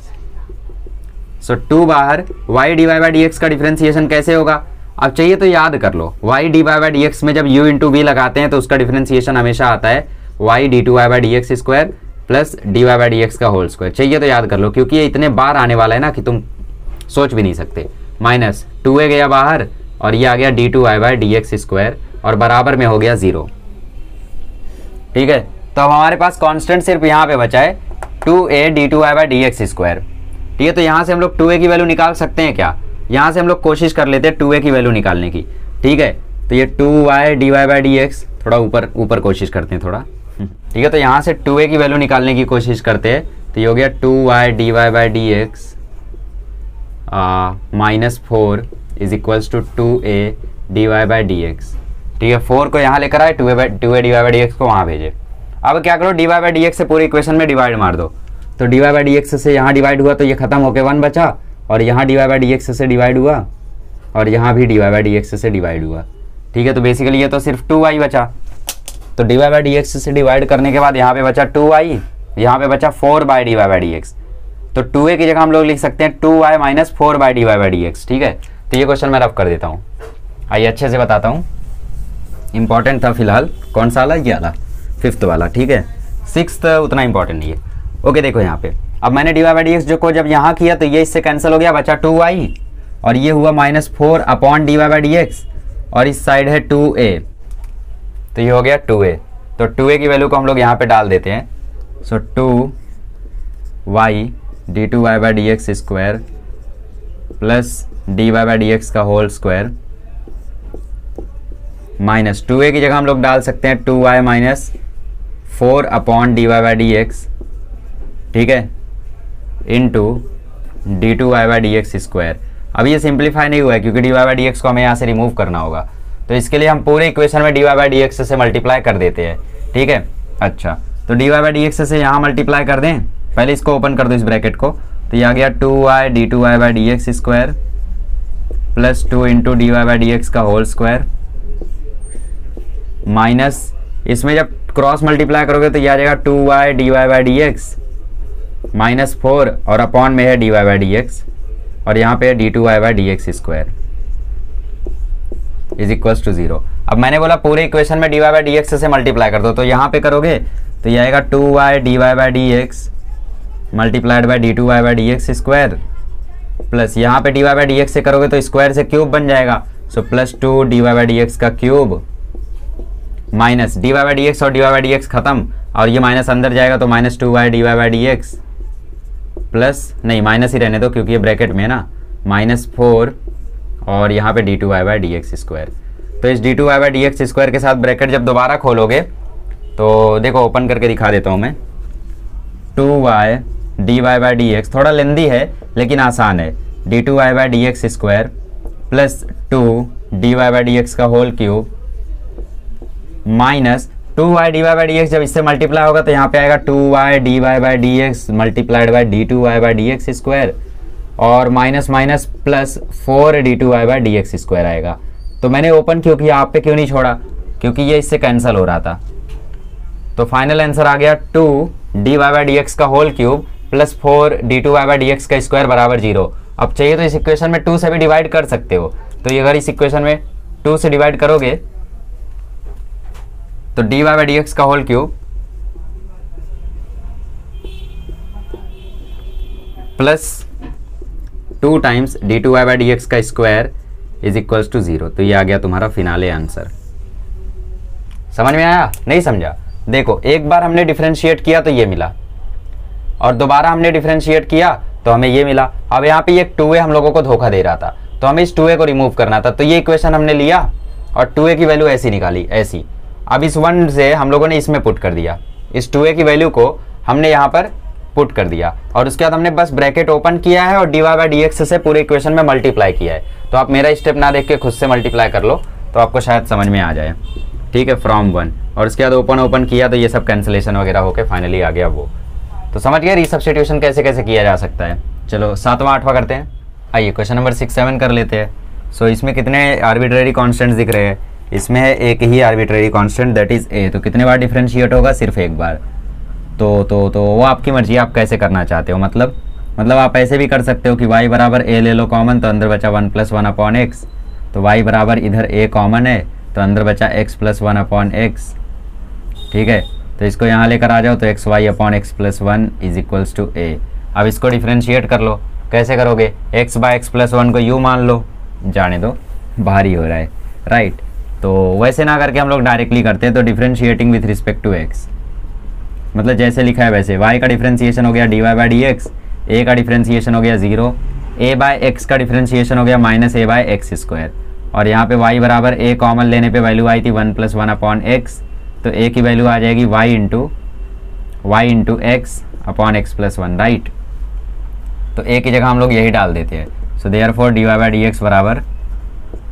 So 2 बाहर y dy by d x का डिफरेंशिएशन कैसे होगा, अब चाहिए तो याद कर लो। y dy by d x में जब u इंटू v लगाते हैं तो उसका डिफरेंशिएशन हमेशा आता है y d2y by d x square plus dy by d x का होल स्क्वायर। चाहिए तो याद कर लो क्योंकि ये इतने बार आने वाला है ना कि तुम सोच भी नहीं सकते। माइनस 2a गया बाहर और ये आ गया d2y by d x square और बराबर में हो गया 0। ठीक है, तो अब हमारे पास कांस्टेंट सिर्फ यहाँ पे बचा है 2a d2y by d x square. ठीक है, तो यहाँ से हम लोग 2a की वैल्यू निकाल सकते हैं क्या, यहाँ से हम लोग कोशिश कर लेते हैं 2a की वैल्यू निकालने की। ठीक है, तो ये 2y dy by d x, थोड़ा ऊपर कोशिश करते हैं थोड़ा। ठीक है, तो यहाँ से 2a की वैल्यू निकालने की कोशिश करते हैं, तो ये हो गया 2y dy by d x minus 4 is equals to 2a dy by d x. ठीक है, 4 को यहाँ लेकर आए, 2a dy by d x को वहाँ भेजे। अब क्या करो, dy बाई डी एक्स से पूरी इक्वेशन में डिवाइड मार दो। तो dy बाई डी एक्स से यहाँ डिवाइड हुआ तो ये खत्म होकर 1 बचा, और यहाँ dy बाई डी एक्स से डिवाइड हुआ और यहाँ भी dy बाई डी एक्स से डिवाइड हुआ। ठीक है, तो बेसिकली ये तो सिर्फ 2y बचा। तो dy बाई डी एक्स से डिवाइड करने के बाद यहाँ पे बचा 2y, यहाँ पे बचा 4 by dy by d x. तो 2a की जगह हम लोग लिख सकते हैं 2y minus 4 by dy by d x. ठीक है, तो ये क्वेश्चन मैं रफ कर देता हूँ। आइए अच्छे से बताता हूँ, इंपॉर्टेंट था फिलहाल। कौन सा वाला? ये वाला, 5th वाला। ठीक है, 6th उतना इंपॉर्टेंट नहीं है। ओके, देखो यहाँ पे अब मैंने dy बाई डी एक्स जो को जब यहाँ किया तो ये इससे कैंसिल हो गया, बचा 2y और ये हुआ -4 upon dy by d x और इस साइड है 2a, तो ये हो गया 2a। तो 2a की वैल्यू को हम लोग यहाँ पे डाल देते हैं। सो 2y d2y by d x square plus dy by d x का होल स्क्वायर माइनस 2a की जगह हम लोग डाल सकते हैं 2y minus 4 upon dy by d x, ठीक है, into d2y by d x square. अब ये सिंप्लीफाई नहीं हुआ है क्योंकि dy बाई डी एक्स को हमें यहाँ से रिमूव करना होगा, तो इसके लिए हम पूरे इक्वेशन में dy बाई डी एक्स से मल्टीप्लाई कर देते हैं। ठीक है, अच्छा, तो dy बाई डी एक्स से यहाँ मल्टीप्लाई कर दें। पहले इसको ओपन कर दो, इस ब्रैकेट को, तो ये आ गया 2y d2y by d x square plus 2 into dy by d x का होल स्क्वायर माइनस, इसमें जब क्रॉस मल्टीप्लाई करोगे तो ये आ जाएगा 2y dy by d x minus 4 और अपॉन में है dy बाई डी एक्स और यहाँ पे है d2y by d x square is equals to 0। अब मैंने बोला पूरे इक्वेशन में dy बाई डी एक्स से मल्टीप्लाई कर दो, तो यहाँ पे करोगे तो ये आएगा 2y dy by d x multiplied by d2y by d x square plus यहाँ पे dy बाई डी एक्स से करोगे तो स्क्वायर से क्यूब बन जाएगा, so plus 2 dy by d x का cube minus dy by d x और dy बाई डी एक्स खत्म और ये माइनस अंदर जाएगा तो minus 2y dy by d x plus, नहीं माइनस ही रहने दो क्योंकि ये ब्रैकेट में है ना, -4 और यहाँ पे d2y by d x square. तो इस d2y by d x square के साथ ब्रैकेट जब दोबारा खोलोगे तो देखो ओपन करके दिखा देता हूँ मैं, 2y dy by d x, थोड़ा लेंदी है लेकिन आसान है, d2y by d x square plus 2 dy by d x का whole cube minus 2y dy by d x, जब इससे मल्टीप्लाई होगा तो यहाँ पे आएगा 2y dy by d x multiplied by d2y by d x square और minus minus plus 4 d2y by d x square आएगा। तो मैंने ओपन क्यों किया, आप पे क्यों नहीं छोड़ा, क्योंकि ये इससे कैंसिल हो रहा था। तो फाइनल आंसर आ गया 2 dy बाई डी एक्स का whole cube plus 4 d2y by d x का स्क्वायर बराबर 0। अब चाहिए तो इस इक्वेशन में 2 से भी डिवाइड कर सकते हो, तो ये अगर इस इक्वेशन में 2 से डिवाइड करोगे तो dy बाई डी एक्स का whole cube plus 2 times d2y by d x का स्क्वायर इज इक्वल्स टू 0। तो ये आ गया तुम्हारा फिनाले आंसर। समझ में आया? नहीं समझा? देखो एक बार हमने डिफरेंशिएट किया तो ये मिला और दोबारा हमने डिफरेंशिएट किया तो हमें ये मिला। अब यहाँ पे ये 2a हम लोगों को धोखा दे रहा था, तो हमें इस 2a को रिमूव करना था, तो ये इक्वेशन हमने लिया और 2a की वैल्यू ऐसी निकाली, ऐसी। अब इस 1 से हम लोगों ने इसमें पुट कर दिया, इस 2a की वैल्यू को हमने यहाँ पर पुट कर दिया और उसके बाद हमने बस ब्रैकेट ओपन किया है और dy बाई डी एक्स से पूरे इक्वेशन में मल्टीप्लाई किया है। तो आप मेरा स्टेप ना देख के खुद से मल्टीप्लाई कर लो तो आपको शायद समझ में आ जाए। ठीक है, फ्रॉम 1 और उसके बाद ओपन किया तो ये सब कैंसिलेशन वगैरह होकर फाइनली आ गया वो। तो समझ गए रीसब्स्टिट्यूशन कैसे कैसे किया जा सकता है। चलो 7वां 8वां करते हैं। आइए क्वेश्चन नंबर 6 7 कर लेते हैं। सो इसमें कितने आर्बिट्रेरी कॉन्स्टेंट्स दिख रहे हैं? इसमें है एक ही arbitrary constant that is a। तो कितने बार डिफरेंशिएट होगा? सिर्फ एक बार। तो वो आपकी मर्जी, आप कैसे करना चाहते हो। मतलब आप ऐसे भी कर सकते हो कि y बराबर a ले लो कॉमन, तो अंदर बचा 1 + 1 अपॉन x। तो y बराबर इधर a कॉमन है तो अंदर बचा x + 1 अपॉन x। ठीक है, तो इसको यहाँ लेकर आ जाओ तो x y upon x plus 1 is equals to a। अब इसको डिफरेंशिएट कर लो। कैसे करोगे? x बाय एक्स प्लस 1 को u मान लो, जाने दो भारी हो रहा है, राइट। तो वैसे ना करके हम लोग डायरेक्टली करते हैं, तो differentiating with respect to x, मतलब जैसे लिखा है वैसे। y का डिफरेंशिएशन हो गया dy by d x, a का डिफरेंशिएशन हो गया 0, a बाय एक्स का डिफरेंशिएशन हो गया -a बाय एक्स स्क्वायर, और यहाँ पे y बराबर a कॉमन लेने पे वैल्यू आई थी 1 + 1 अपॉन x। तो a की वैल्यू आ जाएगी y into x upon x plus 1, right. तो a की जगह हम लोग यही डाल देते हैं। So therefore dy by d x बराबर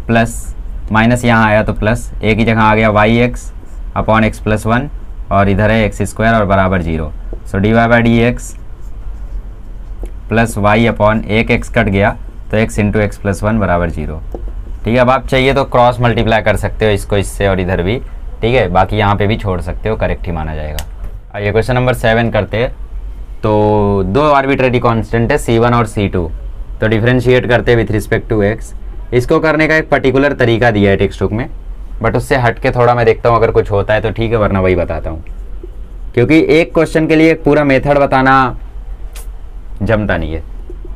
प्लस माइनस यहाँ आया तो प्लस, a की जगह आ गया y x upon x plus 1 और इधर है एक्स स्क्वायर और बराबर 0। सो dy by d x plus y upon एक x कट गया तो x इंटू एक्स प्लस 1 बराबर 0। ठीक है, अब आप चाहिए तो क्रॉस मल्टीप्लाई कर सकते हो इसको इससे और इधर भी, ठीक है, बाकी यहाँ पे भी छोड़ सकते हो, करेक्ट ही माना जाएगा। आइए क्वेश्चन नंबर 7 करते हैं। तो दो आर्बिट्रेरी कांस्टेंट है C1 और C2, तो डिफरेंशिएट करते हैं विथ रिस्पेक्ट टू x। इसको करने का एक पर्टिकुलर तरीका दिया है टेक्स्ट बुक में, बट उससे हट के थोड़ा मैं देखता हूँ अगर कुछ होता है तो ठीक है, वरना वही बताता हूँ, क्योंकि एक क्वेश्चन के लिए एक पूरा मेथड बताना जमता नहीं है।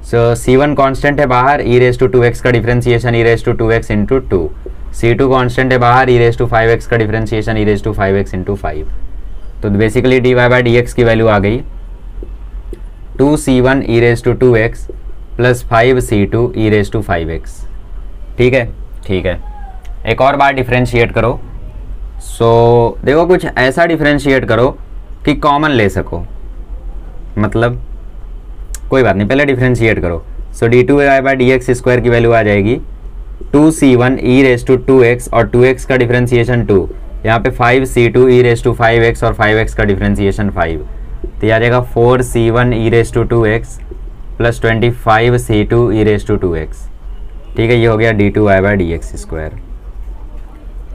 सो C1 कांस्टेंट है बाहर, e⁻²x का differentiation e⁻²x into 2। C2 constant है बाहर, e⁻5x का डिफरेंशिएशन e⁻5x इंटू 5। तो बेसिकली dy/dx की वैल्यू आ गई 2C1 e⁻²x plus 5C2 e⁻5x। ठीक है, ठीक है। एक और बार डिफरेंशिएट करो। सो देखो कुछ ऐसा डिफरेंशिएट करो कि कॉमन ले सको, मतलब कोई बात नहीं, पहले डिफरेंशिएट करो। सो d2y/dx स्क्वायर की वैल्यू आ जाएगी 2C1 e⁻²x और 2x का डिफरेंशिएशन 2, यहाँ पे 5C2 e⁻5x और 5x का डिफरेंशिएशन 5, तो यह आ जाएगा 4C1 e⁻²x plus 25C2 e⁻²x। ठीक है, ये हो गया d2y/dx स्क्वायर।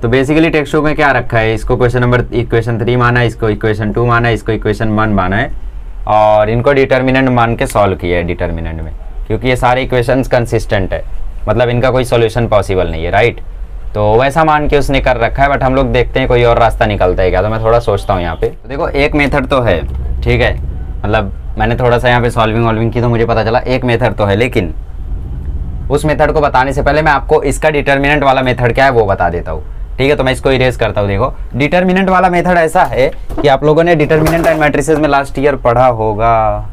तो बेसिकली टेक्स्ट बुक में क्या रखा है, इसको इक्वेशन 3 माना है, इसको इक्वेशन 2 माना है, इसको इक्वेशन 1 माना है, और इनको डिटर्मिनेंट मान के सॉल्व किया है डिटर्मिनेंट में, क्योंकि ये सारे इक्वेशंस कंसिस्टेंट है, मतलब इनका कोई सॉल्यूशन पॉसिबल नहीं है, राइट। तो वैसा मान के उसने कर रखा है, बट हम लोग देखते हैं कोई और रास्ता निकलता है क्या, तो मैं थोड़ा सोचता हूँ यहाँ पे। तो देखो एक मेथड तो है, ठीक है, मतलब मैंने थोड़ा सा यहाँ पे सॉल्विंग की तो मुझे पता चला एक मेथड तो है, लेकिन उस मेथड को बताने से पहले मैं आपको इसका डिटर्मिनेंट वाला मेथड क्या है वो बता देता हूँ। ठीक है, तो मैं इसको इरेज करता हूँ। देखो डिटर्मिनेंट वाला मेथड ऐसा है कि आप लोगों ने डिटर्मिनेंट एंड मैट्रिसेस में लास्ट ईयर पढ़ा होगा।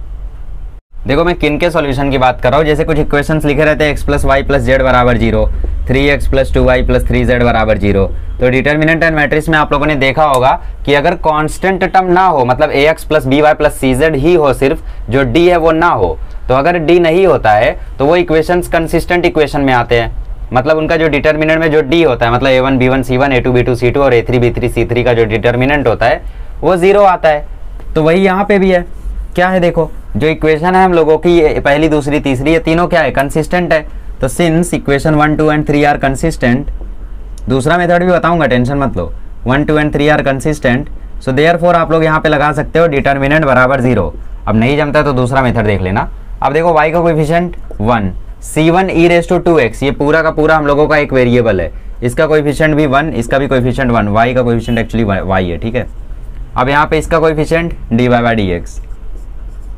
देखो मैं किन के सॉल्यूशन की बात कर रहा हूँ, जैसे कुछ इक्वेशंस लिखे रहते हैं x + y + z = 0, 3x + 2y + 3z = 0। तो डिटर्मिनेंट एंड मैट्रिक्स में आप लोगों ने देखा होगा कि अगर कांस्टेंट टर्म ना हो, मतलब ax + by + cz ही हो, सिर्फ जो d है वो ना हो, तो अगर d नहीं होता है तो वो इक्वेशंस कंसिस्टेंट इक्वेशन में आते हैं, मतलब उनका जो डिटर्मिनेंट में जो d होता है, मतलब a1 b1 c1 a2 b2 c2 और a3 b3 c3 का जो डिटर्मिनेंट होता है वो 0 आता है। तो वही यहाँ पे भी है, क्या है देखो, जो इक्वेशन है हम लोगों की पहली दूसरी तीसरी, ये तीनों क्या है, कंसिस्टेंट है। तो since equation 1 2 and 3 are consistent, दूसरा मेथड भी बताऊंगा, टेंशन मत लो, 1 2 and 3 are consistent, so therefore आप लोग यहाँ पे लगा सकते हो डिटर्मिनेंट बराबर 0। अब नहीं जमता तो दूसरा मेथड देख लेना। अब देखो y का कोएफिशिएंट 1, C1 e⁻²x, ये पूरा का पूरा हम लोगों का एक वेरिएबल है, इसका कोएफिशिएंट भी 1, इसका भी कोएफिशिएंट 1, y का कोएफिशिएंट एक्चुअली y है, ठीक है। अब यहाँ पे इसका कोएफिशिएंट dy/dx,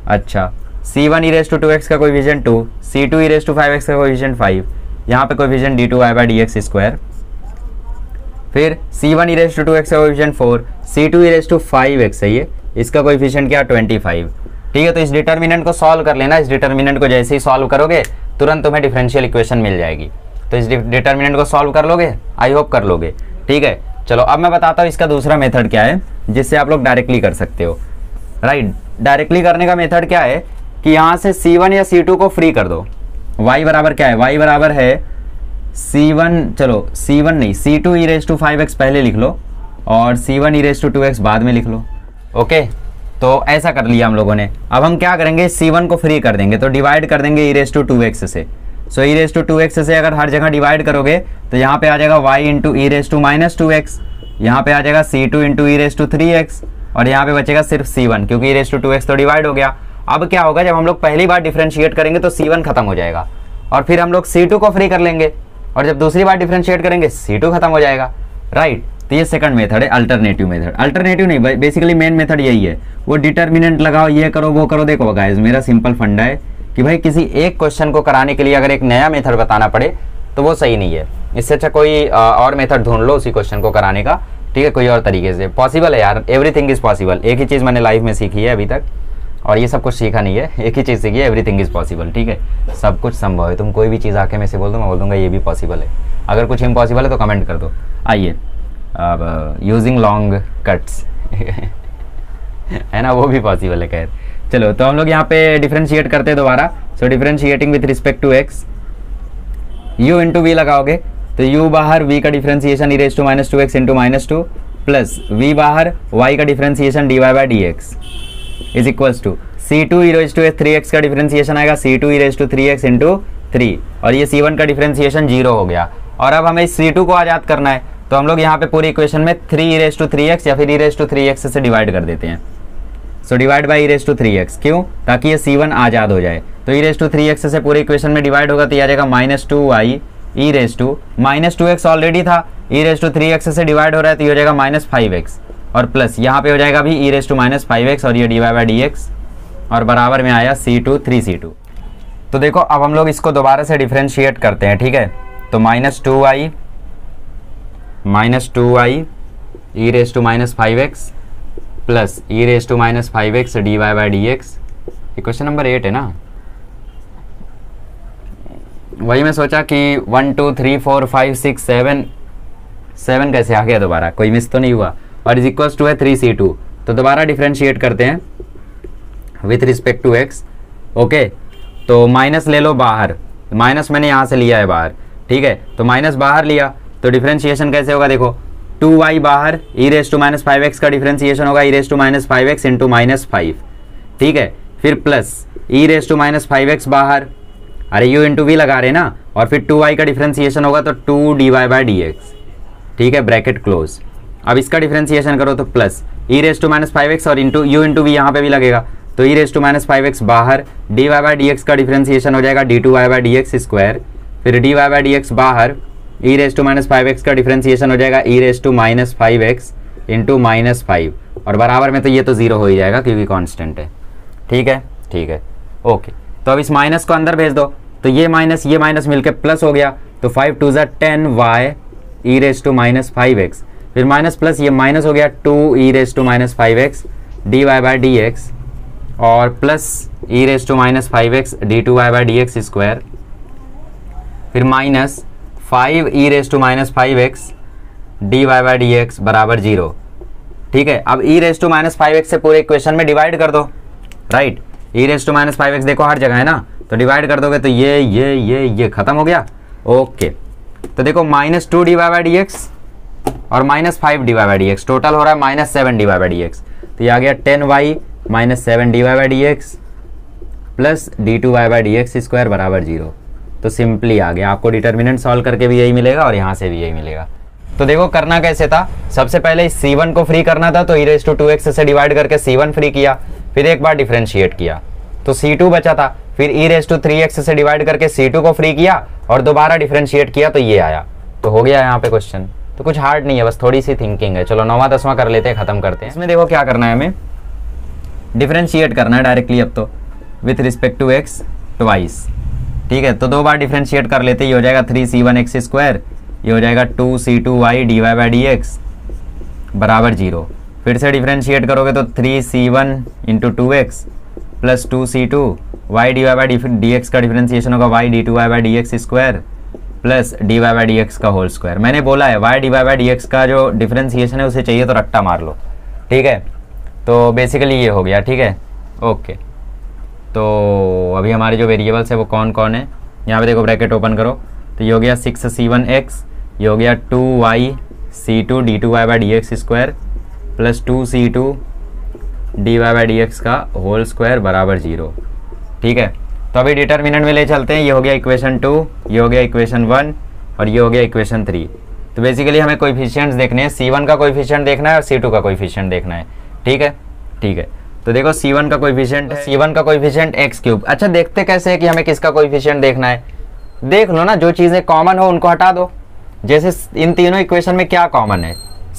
अच्छा C1 e⁻²x का कोएफिशिएंट 2, C2 e⁻5x का कोएफिशिएंट 5, यहाँ पे कोएफिशिएंट d2y/dx स्क्वायर, फिर C1 e⁻²x का कोएफिशिएंट 4, C2 e⁻5x है ये, इसका कोएफिशिएंट क्या 25। ठीक है, तो इस डिटर्मिनेंट को सॉल्व कर लेना। इस डिटर्मिनेंट को जैसे ही सॉल्व करोगे तुरंत तुम्हें डिफरेंशियल इक्वेशन मिल जाएगी। तो इस डिटर्मिनेंट को सॉल्व कर लोगे, आई होप कर लोगे। ठीक है, चलो अब मैं बताता हूँ इसका दूसरा मेथड क्या है जिससे आप लोग डायरेक्टली कर सकते हो, राइट। डायरेक्टली करने का मेथड क्या है कि यहाँ से C1 या C2 को फ्री कर दो। y बराबर क्या है, y बराबर है C1, चलो C1 नहीं C2 e⁻5x पहले लिख लो और C1 e⁻2x बाद में लिख लो। ओके, तो ऐसा कर लिया हम लोगों ने। अब हम क्या करेंगे, C1 को फ्री कर देंगे, तो डिवाइड कर देंगे e⁻2x से। सो e⁻2x से अगर हर जगह डिवाइड करोगे तो यहाँ पे आ जाएगा y इंटू e⁻−2x, यहाँ पे आ जाएगा C2 इंटू e⁻3x, और यहाँ पे बचेगा सिर्फ C1, क्योंकि e⁻2x तो डिवाइड हो गया। अब क्या होगा, जब हम लोग पहली बार डिफरेंशिएट करेंगे तो C1 खत्म हो जाएगा, और फिर हम लोग C2 को फ्री कर लेंगे, और जब दूसरी बार डिफरेंशिएट करेंगे C2 खत्म हो जाएगा, राइट। तो ये सेकंड मेथड है, अल्टरनेटिव मेथड। अल्टरनेटिव नहीं, बेसिकली मेन मेथड यही है, वो डिटर्मिनेंट लगाओ, ये करो वो करो। देखो गाइस, मेरा सिंपल फंडा है कि भाई किसी एक क्वेश्चन को कराने के लिए अगर एक नया मेथड बताना पड़े तो वो सही नहीं है। इससे अच्छा कोई और मेथड ढूंढ लो उसी क्वेश्चन को कराने का, ठीक है, कोई और तरीके से। पॉसिबल है यार, एवरीथिंग इज पॉसिबल। एक ही चीज़ मैंने लाइफ में सीखी है अभी तक, और ये सब कुछ सीखा नहीं है, एक ही चीज़ सीखी है, एवरीथिंग इज पॉसिबल। ठीक है, सब कुछ संभव है। तुम कोई भी चीज़ आके मैं से बोल दो, मैं बोल दूंगा ये भी पॉसिबल है। अगर कुछ इम्पॉसिबल है तो कमेंट कर दो। आइए, अब यूजिंग लॉन्ग कट्स है ना, वो भी पॉसिबल है। खैर चलो, तो हम लोग यहाँ पे डिफरेंशिएट करते हैं दोबारा। So differentiating with respect to x, u into v लगाओगे तो u बाहर v का differentiation e⁻² into -2 plus v बाहर y का differentiation dy/dx is equals to C2 e⁻3x का डिफरेंशिएशन आएगा C2 e⁻3x इंटू 3, और ये C1 का डिफरेंशिएशन 0 हो गया। और अब हमें C2 को आजाद करना है, तो हम लोग यहाँ पे पूरी इक्वेशन में 3e⁻³ या फिर e⁻³ से डिवाइड कर देते हैं। सो डिवाइड बाई e⁻3x, क्यों? ताकि ये c1 आज़ाद हो जाए। तो e⁻3x से पूरी इक्वेशन में डिवाइड होगा तो ये आ जाएगा -2y -2x ऑलरेडी था, e⁻3x से डिवाइड हो रहा है तो ये हो जाएगा -5x और प्लस यहाँ पे हो जाएगा भी e⁻5x और ये dy/dx और बराबर में आया c2 3c2। तो देखो अब हम लोग इसको दोबारा से डिफ्रेंशिएट करते हैं, ठीक है। तो -2y e⁻5x plus e⁻5x dy/dx, question number 8 है ना। वही मैं सोचा कि 1 2 3 4 5 6 7 कैसे आ गया दोबारा, कोई मिस तो नहीं हुआ। और इज इक्वल्स टू है 3c2। तो दोबारा डिफ्रेंशिएट करते हैं with respect to x। Okay, तो माइनस ले लो बाहर, माइनस मैंने यहाँ से लिया है बाहर, ठीक है। तो माइनस बाहर लिया तो डिफ्रेंशिएशन कैसे होगा, देखो 2y बाहर e⁻5x का डिफ्रेंशिएशन होगा e⁻5x इंटू -5, ठीक है। फिर प्लस e⁻5x बाहर, अरे u इंटू वी लगा रहे ना, और फिर 2y का डिफ्रेंशिएशन होगा तो 2 dy/dx, ठीक है, ब्रैकेट क्लोज। अब इसका डिफ्रेंशिएशन करो तो प्लस e⁻5x और इंटू u इंटू वी यहाँ पे भी लगेगा तो e⁻5x बाहर, dy/dx का डिफ्रेंशिएशन हो जाएगा d2y/dx², फिर dy/dx बाहर, e⁻5x का डिफ्रेंशिएशन हो जाएगा e⁻5x इंटू -5 और बराबर में तो ये तो 0 हो ही जाएगा क्योंकि कांस्टेंट है, ठीक है, ठीक है, ओके। तो अब इस माइनस को अंदर भेज दो तो ये माइनस मिलकर प्लस हो गया तो 5 2 10y e⁻5x, फिर माइनस प्लस ये माइनस हो गया 2 e⁻5x dy/dx और प्लस e⁻5x d2y/dx², फिर माइनस 5 e⁻5x dy/dx बराबर 0, ठीक है। अब e⁻5x से पूरे इक्वेशन में डिवाइड कर दो, राइट। e⁻5x देखो हर जगह है ना, तो डिवाइड कर दोगे तो ये खत्म हो गया, ओके। तो देखो -2 dy/dx और -5 dy/dx टोटल हो रहा है -7 dy/dx, तो ये आ गया 10y -7 dy/dx प्लस d2y/dx² बराबर 0। तो सिंपली आ गया, आपको डिटर्मिनेंट सॉल्व करके भी यही मिलेगा और यहाँ से भी यही मिलेगा। तो देखो करना कैसे था, सबसे पहले इस c1 को फ्री करना था तो e⁻2x से डिवाइड करके c1 फ्री किया, फिर एक बार डिफ्रेंशिएट किया तो c2 बचा था, फिर e⁻3x से डिवाइड करके c2 को फ्री किया और दोबारा डिफ्रेंशिएट किया तो ये आया। तो हो गया यहाँ पे क्वेश्चन, तो कुछ हार्ड नहीं है, बस थोड़ी सी थिंकिंग है। चलो 9वां 10वां कर लेते हैं, खत्म करते हैं। इसमें देखो क्या करना है, हमें डिफ्रेंशिएट करना है डायरेक्टली अब तो with respect to x twice, ठीक है। तो 2 बार डिफ्रेंशिएट कर लेते हैं, ये हो जाएगा 3c1x², ये हो जाएगा 2c2y dy/dx बराबर 0। फिर से डिफ्रेंशिएट करोगे तो 3c1 into 2x plus 2c2y dy/dx का डिफ्रेंशिएशन होगा y d2y/dx² प्लस dy/dx का होल स्क्वायर। मैंने बोला है y dy/dx का जो डिफ्रेंशिएशन है उसे चाहिए तो रट्टा मार लो, ठीक है। तो बेसिकली ये हो गया, ठीक है, ओके। तो अभी हमारे जो वेरिएबल्स है वो कौन कौन है, यहाँ पे देखो ब्रैकेट ओपन करो तो ये हो गया 6c1x, ये हो गया 2y c2 d2y/dx² plus 2c2 dy/dx का होल स्क्वायर बराबर 0, ठीक है। तो अभी डिटर्मिनेंट में ले चलते हैं, ये हो गया इक्वेशन 2, ये हो गया इक्वेशन 1 और ये हो गया इक्वेशन 3। तो बेसिकली हमें कोएफिशिएंट्स देखने हैं, c1 का कोएफिशिएंट देखना है और c2 का कोएफिशिएंट देखना है, ठीक है, ठीक है। तो देखो c1 का कोएफिशिएंट है, c1 का कोएफिशिएंट x3। अच्छा देखते कैसे है कि हमें किसका कोएफिशिएंट देखना है, देख लो ना, जो चीज़ें कॉमन हो उनको हटा दो। जैसे इन तीनों इक्वेशन में क्या कॉमन है,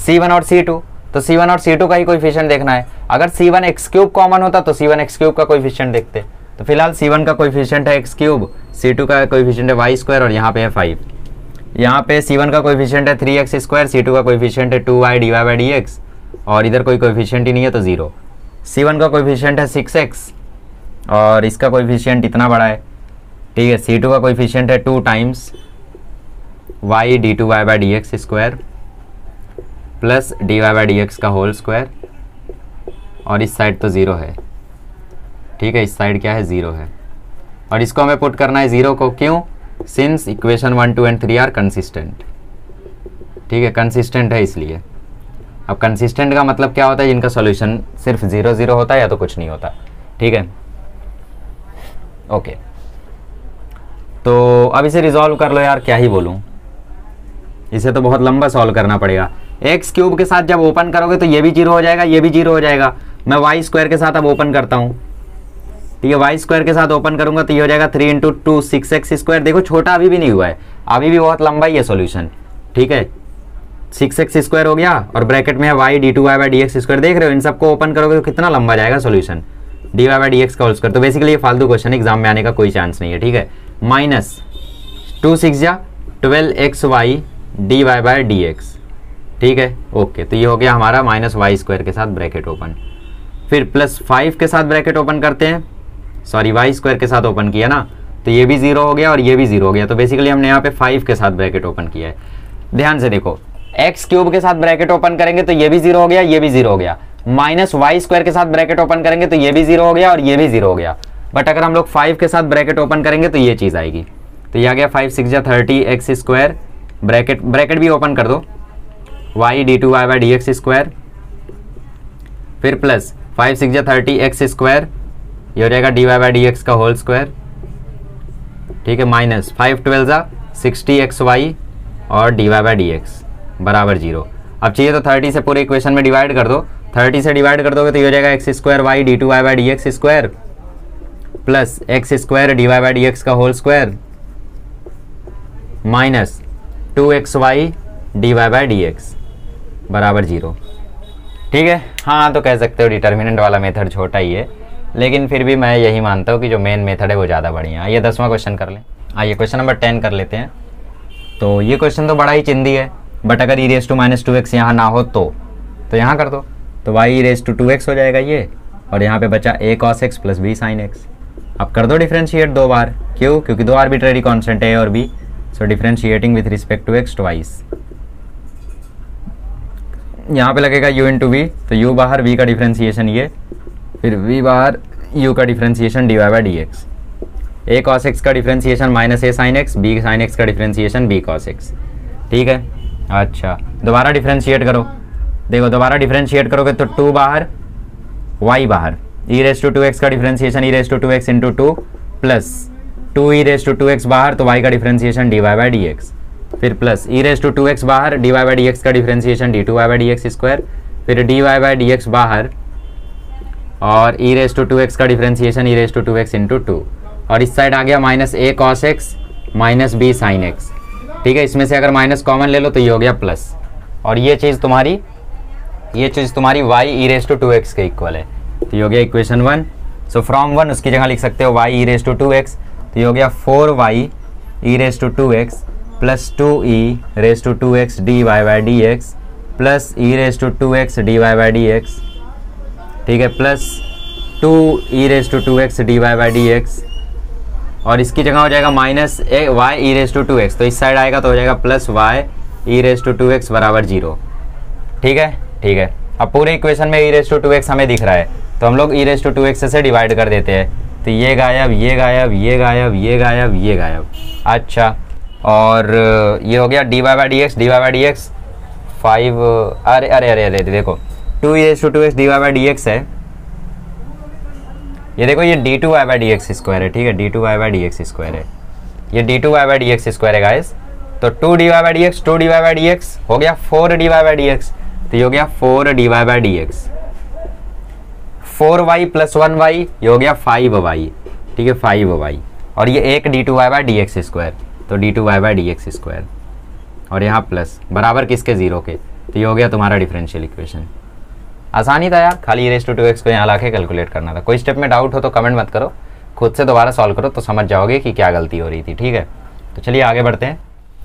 c1 और c2, तो c1 और c2 का ही कोएफिशिएंट देखना है। अगर c1 x³ कॉमन होता तो c1 x³ का कोएफिशिएंट देखते। तो फिलहाल c1 का कोएफिशिएंट है x3, c2 का कोएफिशिएंट है y² और यहाँ पे है 5। यहाँ पे c1 का कोएफिशिएंट है 3x², c2 का कोएफिशिएंट है 2y dy/dx और इधर कोई कोएफिशिएंट ही नहीं है तो 0। c1 का कोएफिशिएंट है 6x और इसका कोएफिशिएंट इतना बड़ा है, ठीक है। c2 का कोएफिशिएंट है 2 times y d2y/dx² plus dy/dx का होल स्क्वायर और इस साइड तो 0 है, ठीक है, इस साइड क्या है 0 है और इसको हमें पुट करना है 0 को, क्यों, since equation 1 2 and 3 are consistent, ठीक है, कंसिस्टेंट है इसलिए। अब कंसिस्टेंट का मतलब क्या होता है, जिनका सॉल्यूशन सिर्फ 0 0 होता है या तो कुछ नहीं होता, ठीक है, ओके। तो अब इसे रिजॉल्व कर लो यार, क्या ही बोलूँ, इसे तो बहुत लंबा सॉल्व करना पड़ेगा। एक्स क्यूब के साथ जब ओपन करोगे तो ये भी 0 हो जाएगा, ये भी 0 हो जाएगा। मैं वाई स्क्वायर के साथ अब ओपन करता हूँ, ठीक है, वाई स्क्वायर के साथ ओपन करूंगा तो ये हो जाएगा 3 × 2 6x स्क्वायर। देखो छोटा अभी भी नहीं हुआ है, अभी भी बहुत लंबा ही है सॉल्यूशन, ठीक है। 6x स्क्वायर हो गया और ब्रैकेट में है y d2y/dx स्क्वायर। देख रहे हो इन सबको ओपन करोगे तो कितना लंबा जाएगा सॉल्यूशन, dy/dx का होल स्क्वायर। तो बेसिकली ये फालतू क्वेश्चन एग्जाम में आने का कोई चांस नहीं है, ठीक है। माइनस 2 6 या 12xy dy/dx, ठीक है, ओके। तो ये हो गया हमारा -y स्क्वायर के साथ ब्रैकेट ओपन। फिर +5 के साथ ब्रैकेट ओपन करते हैं, सॉरी y स्क्वायर के साथ ओपन किया ना, तो ये भी 0 हो गया और ये भी 0 हो गया। तो बेसिकली हमने यहाँ पे 5 के साथ ब्रैकेट ओपन किया है। ध्यान से देखो, एक्स क्यूब के साथ ब्रैकेट ओपन करेंगे तो ये भी 0 हो गया, ये भी 0 हो गया। -y स्क्वायर के साथ ब्रैकेट ओपन करेंगे तो ये भी 0 हो गया और ये भी 0 हो गया। बट अगर हम लोग 5 के साथ ब्रैकेट ओपन करेंगे तो ये चीज़ आएगी। तो ये आ गया 5 6 30x स्क्वायर, ब्रैकेट भी ओपन कर दो, y d2y/dx स्क्वायर, फिर प्लस 5 6 30x स्क्वायर, ये हो जाएगा dy/dx का होल स्क्वायर, ठीक है, माइनस 5 12 60xy और dy/dx बराबर 0। अब चाहिए तो 30 से पूरे इक्वेशन में डिवाइड कर दो, 30 से डिवाइड कर दोगे तो ये हो जाएगा x square y d2y/dx square plus x square dy/dx का whole square minus 2xy dy/dx बराबर 0, ठीक है। हाँ तो कह सकते हो डिटर्मिनेंट वाला मेथड छोटा ही है, लेकिन फिर भी मैं यही मानता हूँ कि जो मेन मेथड है वो ज़्यादा बढ़िया है। आइए 10वां क्वेश्चन कर लें। आइए क्वेश्चन नंबर 10 कर लेते हैं। तो ये क्वेश्चन तो बड़ा ही चिंदी है, बट अगर e⁻² यहाँ ना हो तो यहाँ कर दो, तो y e⁻² हो जाएगा ये, और यहाँ पे बचा a cos x plus b sin x। अब कर दो डिफ्रेंशिएट 2 बार, क्यों? क्योंकि 2 आर्बिट्रेरी कॉन्स्टेंट है a और b, so differentiating with respect to x twice. यहाँ पे लगेगा u इंटू वी, तो u बाहर, v का डिफ्रेंशिएशन ये, फिर v बाहर, u का differentiation dy/dx। a cos x का differentiation -a sin x, b sin x का डिफ्रेंशिएशन b cos x, ठीक है। अच्छा दोबारा डिफ्रेंशिएट करो, देखो दोबारा डिफ्रेंशिएट करोगे तो 2 बाहर, y बाहर, e⁻² का differentiation e⁻² into 2 plus 2e⁻² बाहर, तो y का डिफ्रेंशिएशन dy/dx, फिर प्लस e⁻² बाहर, dy/dx का डिफ्रेंशिएशन d2y/dx स्क्वायर, फिर dy/dx बाहर और e⁻² का डिफ्रेंशिएशन e⁻² इंटू 2, और इस साइड आ गया -a cos x minus b sin x, ठीक है। इसमें से अगर माइनस कॉमन ले लो तो ये हो गया प्लस, और ये चीज़ तुम्हारी y e⁻² के इक्वल है, तो ये हो गया इक्वेशन 1। सो फ्रॉम 1 उसकी जगह लिख सकते हो y e⁻², तो ये हो गया 4y e⁻² plus 2e⁻² dy/dx plus e⁻² dy/dx, ठीक है, प्लस 2e⁻² dy/dx, और इसकी जगह हो जाएगा माइनस y e⁻², तो इस साइड आएगा तो हो जाएगा प्लस y e⁻² बराबर 0, ठीक है, ठीक है। अब पूरे इक्वेशन में e⁻² हमें दिख रहा है, तो हम लोग e⁻² से डिवाइड कर देते हैं, तो ये गायब, ये गायब, ये गायब, ये गायब, ये गायब। अच्छा, और ये हो गया dy/dx 5, अरे अरे अरे अरे देखो 2e⁻² dy/dx है, ये देखो ये d2y/dx स्क्वायर है, ठीक है, d2y/dx स्क्वायर है, ये d2y/dx स्क्वायर है गाइस। तो 2dy/dx हो गया 4dy/dx, तो ये हो गया 4dy/dx, 4y प्लस 1y, ये हो गया 5y, ठीक है, 5y, और ये एक d2y/dx स्क्वायर, तो d2y/dx स्क्वायर, और यहाँ प्लस बराबर किसके 0 के, तो ये हो गया तुम्हारा डिफरेंशियल इक्वेशन। आसानी था यार, खाली e⁻² को यहाँ लाके कैलकुलेट करना था। कोई स्टेप में डाउट हो तो कमेंट मत करो, खुद से दोबारा सॉल्व करो तो समझ जाओगे कि क्या गलती हो रही थी, ठीक है। तो चलिए आगे बढ़ते हैं।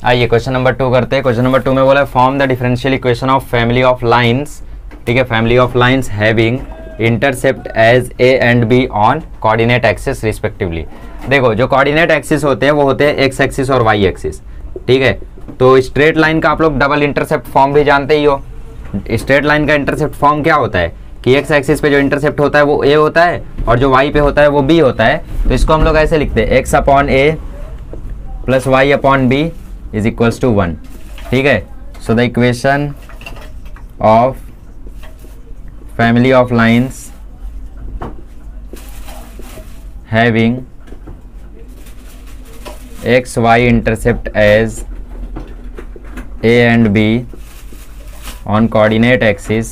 आइए क्वेश्चन नंबर 2 करते हैं। क्वेश्चन नंबर 2 में बोला form the differential equation of family of lines, ठीक है, family of lines having intercept as a and b on coordinate axis respectively. देखो जो कोऑर्डिनेट एक्सिस होते हैं वो होते हैं x एक्सिस और y एक्सिस, ठीक है। तो स्ट्रेट लाइन का आप लोग डबल इंटरसेप्ट फॉर्म भी जानते ही हो। स्ट्रेट लाइन का इंटरसेप्ट फॉर्म क्या होता है कि x एक्सिस पे जो इंटरसेप्ट होता है वो a होता है और जो y पे होता है वो b होता है। तो इसको हम लोग ऐसे लिखते हैं x upon a plus y upon b is equals to 1, ठीक है। So the equation of family of lines having x y intercept as A and B on coordinate axis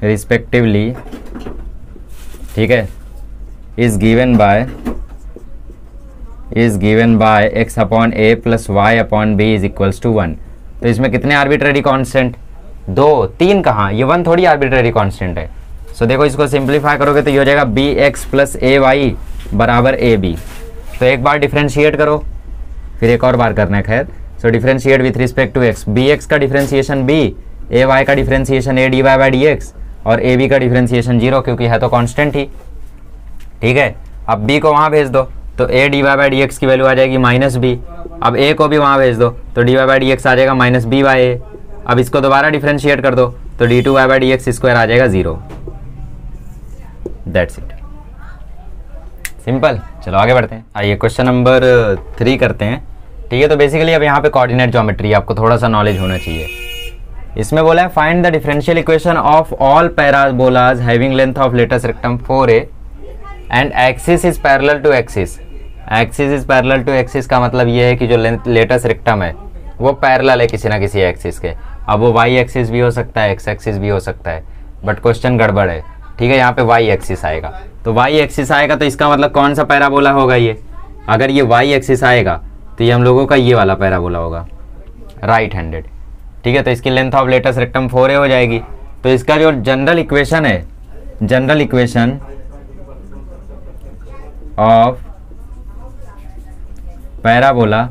respectively, ठीक है, is given by x upon a plus y upon b is equals to 1। तो इसमें कितने arbitrary constant? 2, 3 कहाँ, ये 1 थोड़ी arbitrary constant है। सो देखो इसको सिंप्लीफाई करोगे तो ये हो जाएगा बी एक्स प्लस ए वाई बराबर ए बी। तो एक बार डिफ्रेंशिएट करो, फिर एक और बार करना है खैर। So differentiate with respect to x, b x का डिफ्रेंशिएशन बी, ए वाई का differentiation a d y by d x और ए बी का डिफ्रेंशिएशन 0 क्योंकि है तो कांस्टेंट ही। ठीक है, अब बी को वहाँ भेज दो तो a d y by d x की वैल्यू आ जाएगी माइनस बी। अब ए को भी वहाँ भेज दो तो d y by d x आ जाएगा माइनस बी बाई ए। अब इसको दोबारा डिफ्रेंशिएट कर दो तो d two y by d x square आ जाएगा 0। That's it, simple. चलो आगे बढ़ते हैं। आइए क्वेश्चन नंबर 3 करते हैं। ठीक है, तो बेसिकली अब यहाँ पे कोऑर्डिनेट ज्योमेट्री आपको थोड़ा सा नॉलेज होना चाहिए। इसमें बोला है find the differential equation of all parabolas having length of latus rectum 4a and axis is parallel to axis. Axis is parallel to axis का मतलब ये है कि जो लेटस रेक्टम है वो पैरेलल है किसी ना किसी एक्सिस के। अब वो वाई एक्सिस भी हो सकता है, एक्स एक्सिस भी हो सकता है, बट क्वेश्चन गड़बड़ है। ठीक है, यहाँ पे वाई एक्सिस आएगा, तो वाई एक्सिस आएगा तो इसका मतलब कौन सा पैराबोला होगा ये? अगर ये वाई एक्सिस आएगा तो ये हम लोगों का ये वाला पैराबोला होगा, राइट हैंडेड। ठीक है, तो इसकी length of latus rectum 4a हो जाएगी। तो इसका जो जनरल इक्वेशन है, general equation of parabola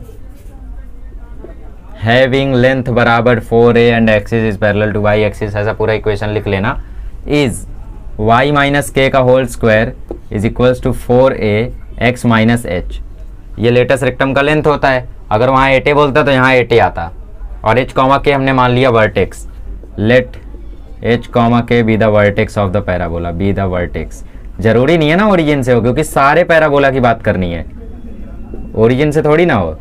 having length बराबर 4a and axis is parallel to y axis, ऐसा पूरा इक्वेशन लिख लेना, इज y माइनस के का whole square is equals to 4a x minus h। ये लेटस रेक्टम का length होता है। अगर वहाँ 8a बोलता तो यहाँ 8a आता, और h कॉमा के हमने मान लिया वर्टेक्स। लेट h कॉमा के be the vertex of the parabola, be the vertex. जरूरी नहीं है ना ओरिजिन से हो, क्योंकि सारे पैराबोला की बात करनी है, ओरिजिन से थोड़ी ना हो।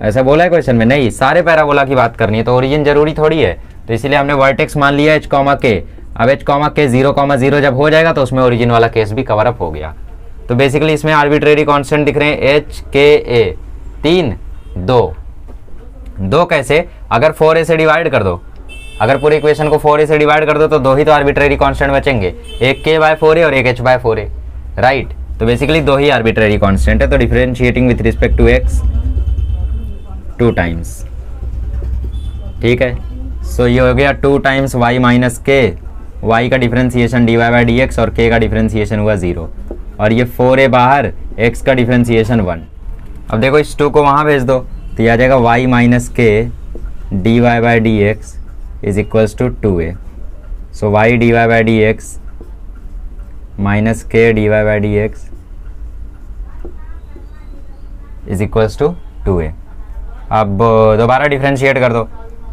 ऐसा बोला है क्वेश्चन में? नहीं, सारे पैराबोला की बात करनी है, तो ओरिजिन जरूरी थोड़ी है। तो इसीलिए हमने वर्टेक्स मान लिया h कॉमा के। अब h कॉमा के 0,0 जब हो जाएगा तो उसमें ओरिजिन वाला केस भी कवर अप हो गया। तो बेसिकली इसमें आर्बिट्रेरी कांस्टेंट दिख रहे हैं h k a 3 2 कैसे? अगर 4a से डिवाइड कर दो, अगर पूरे इक्वेशन को 4a से डिवाइड कर दो तो 2 ही तो आर्बिट्रेरी कांस्टेंट बचेंगे, एक k बाय 4a और एक h बाय 4a, राइट। तो बेसिकली 2 ही आर्बिट्रेरी कांस्टेंट है। तो differentiating with respect to x 2 times. ठीक है, सो ये हो गया 2 times y minus k, y का differentiation dy by d x और k का डिफरेंशिएशन हुआ 0, और ये 4a बाहर, x का डिफरेंशिएशन 1। अब देखो इस 2 को वहाँ भेज दो तो ये आ जाएगा y minus k dy by d x is equals to 2a। So y dy by d x minus k dy by d x is equals to 2a। अब दोबारा डिफरेंशिएट कर दो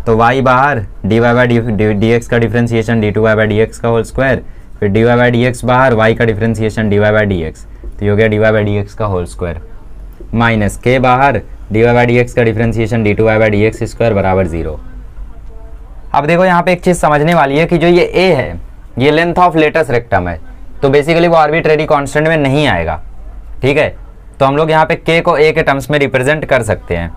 तो y बाहर, dy बाई डी एक्स का differentiation d two y by d x का whole square, फिर dy by d x बाहर, y का differentiation dy by d x, तो ये हो गया dy बाई डी एक्स का होल स्क्वायर, माइनस k बाहर, dy बाई डी एक्स का differentiation d two y by d x square बराबर 0। अब देखो यहाँ पे एक चीज़ समझने वाली है कि जो ये a है ये लेंथ ऑफ लेटस रेक्टम है, तो बेसिकली वो आर्बिट्रेरी कांस्टेंट में नहीं आएगा। ठीक है, तो हम लोग यहाँ पे k को a के टर्म्स में रिप्रेजेंट कर सकते हैं।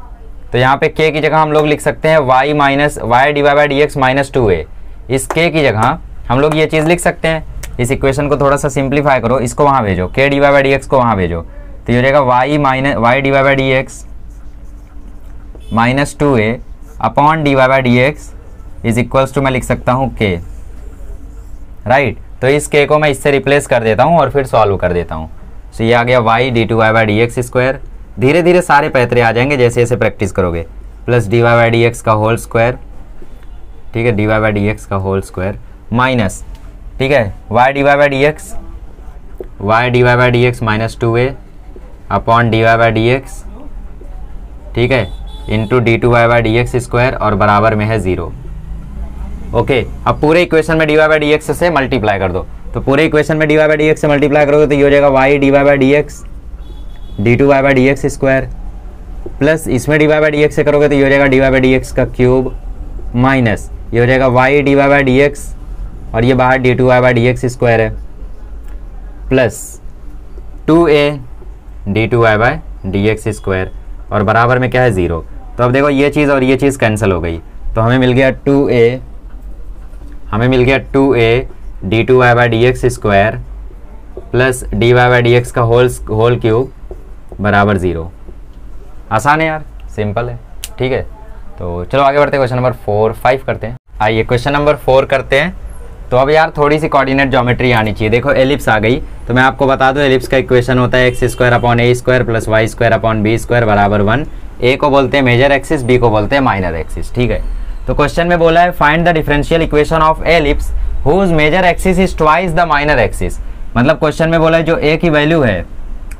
तो यहाँ पे k की जगह हम लोग लिख सकते हैं y minus y d y by d x minus 2a। इस k की जगह हम लोग ये चीज़ लिख सकते हैं। इस इक्वेशन को थोड़ा सा सिंप्लीफाई करो, इसको वहाँ भेजो, k d y by d x को वहाँ भेजो, तो ये हो जाएगा y minus y d y by d x minus 2a upon d y by d x is equals to, मैं लिख सकता हूँ k, राइट। तो इस k को मैं इससे रिप्लेस कर देता हूँ और फिर सॉल्व कर देता हूँ। सो ये आ गया y d two y by d x square, धीरे धीरे सारे पैतरे आ जाएंगे जैसे जैसे प्रैक्टिस करोगे, plus d y by d x का होल स्क्वायर, ठीक है, d y by d x का होल स्क्वायर माइनस, ठीक है, y d y by d x minus 2a upon d y by d x, ठीक है, into d two y by d x square और बराबर में है 0। ओके, अब पूरे इक्वेशन में d y by d x से मल्टीप्लाई कर दो, तो पूरे इक्वेशन में d y by d x से मल्टीप्लाई करोगे तो ये हो जाएगा y d y by d x d two y by d x square, plus इसमें d y by d x से करोगे तो ये हो जाएगा d y by d x का क्यूब, माइनस ये हो जाएगा y d y by d x और ये बाहर d two y by d x square है, plus 2a d two y by d x square और बराबर में क्या है 0। तो अब देखो ये चीज़ और ये चीज़ कैंसिल हो गई, तो हमें मिल गया 2a, हमें मिल गया 2a d2y/dx square plus dy/dx का होल क्यूब बराबर 0। आसान है यार, सिंपल है, ठीक है। तो चलो आगे बढ़ते हैं, क्वेश्चन नंबर 5 करते हैं। आइए क्वेश्चन नंबर 4 करते हैं। तो अब यार थोड़ी सी कोऑर्डिनेट ज्योमेट्री आनी चाहिए। देखो एलिप्स आ गई, तो मैं आपको बता दूं एलिप्स का इक्वेशन होता है x² प्लस y² बराबर 1। ए को बोलते हैं मेजर एक्सिस, बी को बोलते हैं माइनर एक्सिस, ठीक है। तो क्वेश्चन में बोला है find the differential equation of ellipse whose major axis is twice the minor axis. मतलब क्वेश्चन में बोला है जो ए की वैल्यू है